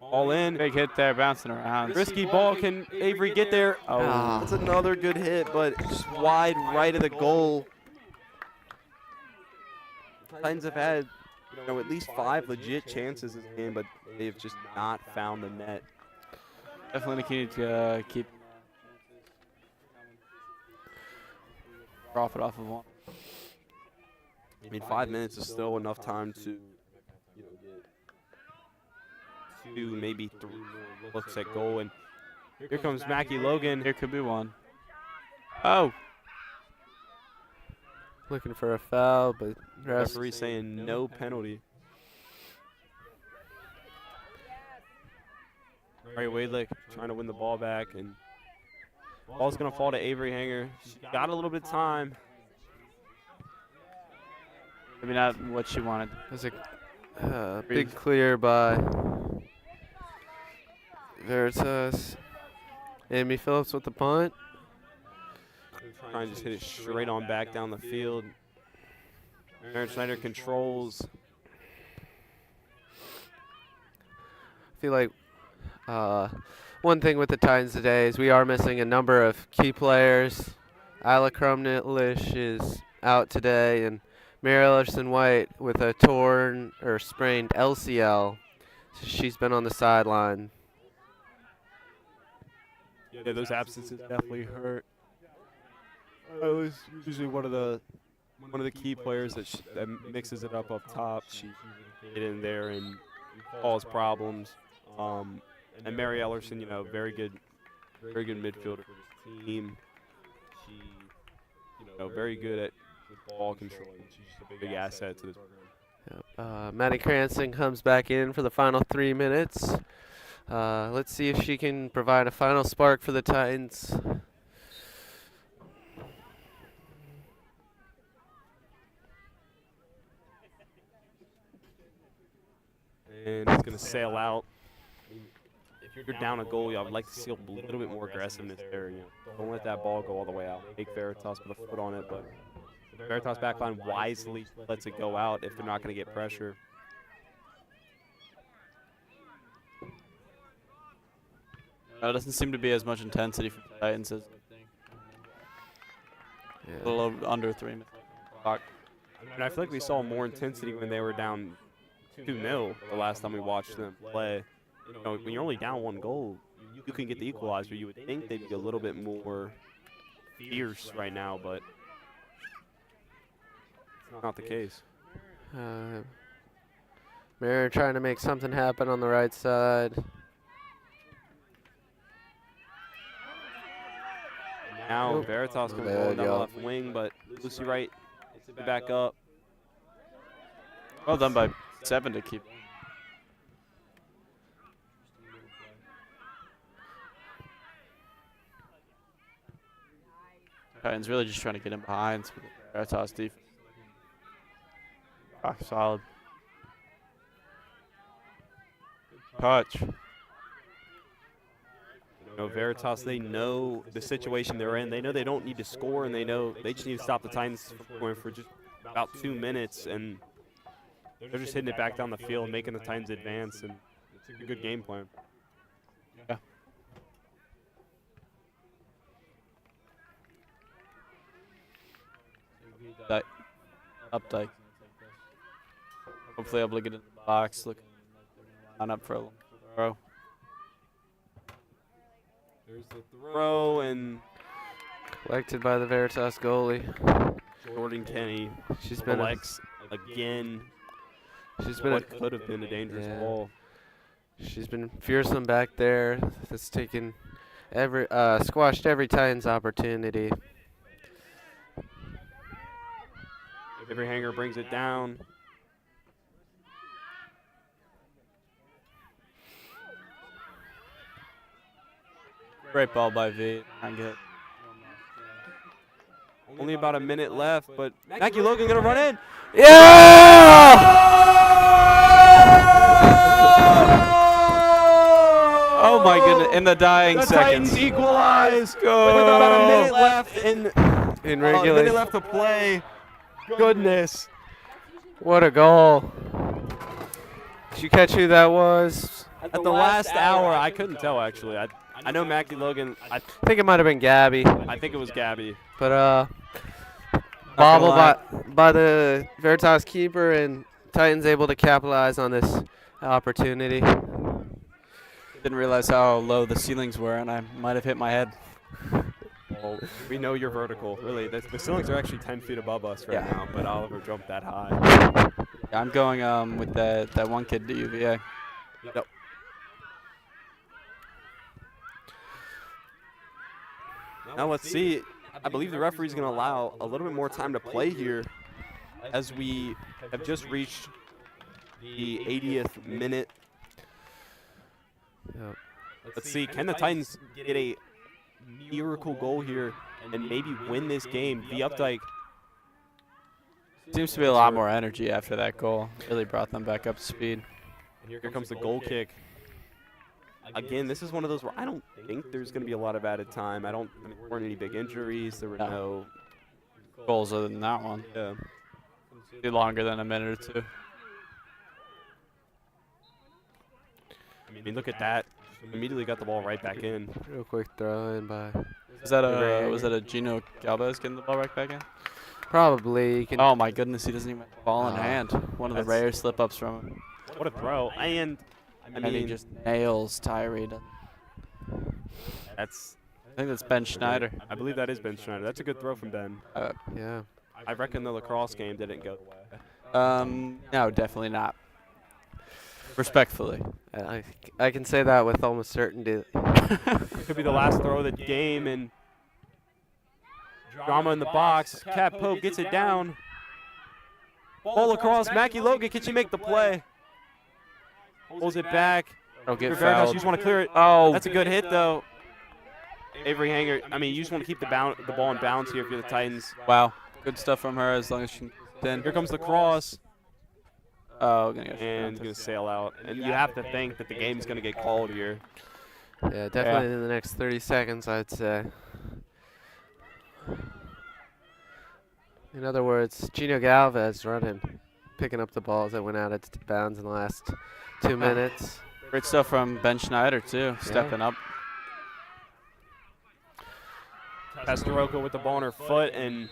A: All in.
B: Big hit there, bouncing around.
A: Risky ball. Can Avery get there?
B: Oh.
A: That's another good hit, but just wide right of the goal. Titans have had, at least 5 legit chances this game, but they've just not found the net.
B: Definitely need to keep profit off of one.
A: I mean, 5 minutes is still enough time to, get 2, maybe 3 more looks at goal. And here comes Mackie Logan.
B: Here could be one. Oh.
C: looking for a foul, but
A: Referee saying no penalty. Mary Wadlick trying to win the ball back, and ball's going to fall to Avery Hanger. She got a little bit of time.
B: Maybe not what she wanted.
C: there's a big clear by Veritas. Amy Phillips with the punt.
A: Trying to just hit it straight on back down the field. Aaron Schneider controls.
C: I feel like one thing with the Titans today is we are missing a number of key players. Isla Crumnitlish is out today, and Mary Ellerson White with a torn or sprained LCL. She's been on the sideline.
A: Yeah, those absences definitely hurt. It was usually one of the key players that mixes it up top. She get in there and cause problems. And Mary Ellerson, you know, very good midfielder for this team. She, you know, very good at ball control. She's a big asset to this program.
C: Maddie Cranston comes back in for the final 3 minutes. Let's see if she can provide a final spark for the Titans.
A: And it's going to sail out. If you're down a goal, I would like to see a little bit more aggressiveness there. You know, don't let that ball go all the way out. Make Veritas put a foot on it, but Veritas backline wisely lets it go out if they're not going to get pressure.
B: It doesn't seem to be as much intensity from the Titans as a little under 3 minutes.
A: And I feel like we saw more intensity when they were down 2-0 the last time we watched them play. You know, when you're only down 1 goal, you can get the equalizer. You would think they'd be a little bit more fierce right now, but it's not the case.
C: Mary trying to make something happen on the right side.
A: Now Veritas can roll down the left wing, but Lucy Wright gets it back up.
B: Well done by 7 to keep. Titans really just trying to get him behind with the Veritas defense. Rock solid. Touch.
A: You know, Veritas, they know the situation they're in. They know they don't need to score, and they know they just need to stop the Titans from going for just about 2 minutes, and they're just hitting it back down the field, making the Titans advance, and it's a good game plan.
B: Yeah. Updike. Hopefully able to get in the box, looking line up for a throw.
A: There's the throw, and
C: Collected by the Veritas goalie.
A: Jordan Kenny
C: She's been
A: collects again.
C: She's been
A: What could have been a dangerous ball.
C: She's been fearsome back there. That's taken squashed every Titans opportunity.
A: Every hanger brings it down.
B: Great ball by V. Trying to get
A: Only about a minute left, but Mackie Logan gonna run in.
C: Yeah!
B: Oh my goodness! In the dying
A: The
B: seconds.
A: Titans equalize.
B: Go!
A: With about a minute left
C: In
A: a minute
C: regulation.
A: left to play. Goodness.
C: What a goal. Did you catch who that was?
A: At the last hour, I couldn't tell actually. I know Mackie Logan. I
C: I think it might have been Gabby.
A: think it was Gabby.
C: But bobble by the Veritas keeper, and Titans able to capitalize on this opportunity.
B: Didn't realize how low the ceilings were, and I might have hit my head.
A: Well, we know you're vertical. Really, the ceilings are actually 10 feet above us right
B: Yeah.
A: now, but Oliver jumped that high.
B: Yeah, I'm going with that one kid to UVA.
A: Yep. Now let's see. I believe the referee's going to allow a little bit more time to play here, as we have just reached the 80th minute.
C: Yep.
A: Let's see, can the Titans get a miracle goal here and maybe win this game? The Updike.
B: Seems to be a lot more energy after that goal. Really brought them back up to speed.
A: Here comes the goal kick. again, this is one of those where I don't think there's going to be a lot of added time. I mean, there weren't any big injuries. There were no.
B: Goals other than that one.
A: Yeah.
B: Be longer than a minute or two.
A: I mean, look at that. Immediately got the ball right back in.
C: Real quick throw in by.
B: Was that a Gino Galvez getting the ball right back in?
C: Probably. You can,
B: Oh my goodness, he doesn't even have the ball in hand. One of the
A: That's-
B: rare slip-ups from him.
A: What a throw! And I
B: And he
A: mean,
B: just nails Tyree.
A: that's.
B: I think that's Ben Schneider.
A: I believe that is Ben Schneider. That's a good throw from Ben.
C: yeah.
A: I reckon the lacrosse game didn't go.
B: No, definitely not. Respectfully.
C: I can say that with almost certainty.
A: Could be the last throw of the game, and drama in the box. Cat Pope gets it down. Ball across. Mackie Logan, can she make the play? Pulls it back.
B: Don't get
A: Veritas, you
B: fouled.
A: just want to clear it.
B: Oh,
A: That's a good hit, though. Avery Hanger, I mean, you just want to keep the ball in bounds here if you're the Titans.
B: wow. Good stuff from her as long as she can get in.
A: Here comes the cross,
B: Oh, gonna get
A: and going to sail out. And you have to think that the game's going to get called here.
C: Yeah, definitely in the next 30 seconds, I'd say. In other words, Gino Galvez running, picking up the balls that went out of bounds in the last 2 minutes.
B: Great stuff from Ben Schneider, too, stepping up.
A: Pasteroko with the ball on her foot, and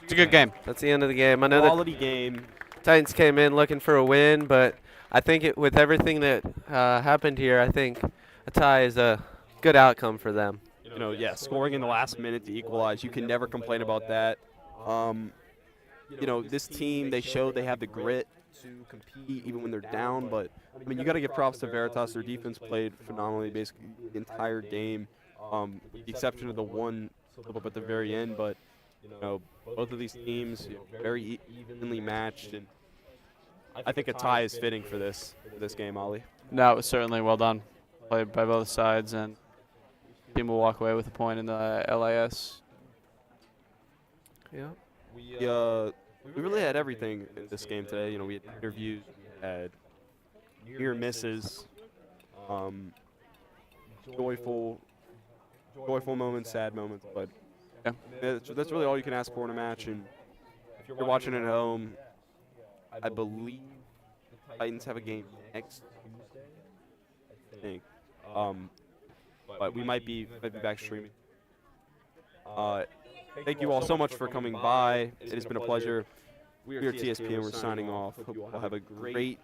B: It's a good game.
C: That's the end of the game. I know the
A: quality game.
C: Titans came in looking for a win, but I think with everything that happened here, I think a tie is a good outcome for them.
A: You know, yeah, scoring in the last minute to equalize, you can never complain about that. You know, this team, they showed they have the grit to compete even when they're down, but, I mean, you got to give props to Veritas. Their defense played phenomenally basically the entire game, with the exception of the one slip-up at the very end, but, you know, both of these teams, you know, very evenly matched, and I think a tie is fitting for this game, Ollie.
B: No, it was certainly well done. Played by both sides, and team will walk away with a point in the LIS.
C: Yeah.
A: We really had everything in this game today. You know, we had interviews, we had near misses, joyful moments, sad moments, but
B: Yeah.
A: that's really all you can ask for in a match. And if you're watching at home, I believe the Titans have a game next Tuesday, I think. But we might be back streaming. Thank you all so much for coming by. It has been a pleasure. We are TSP and we're signing off. Hope you all have a great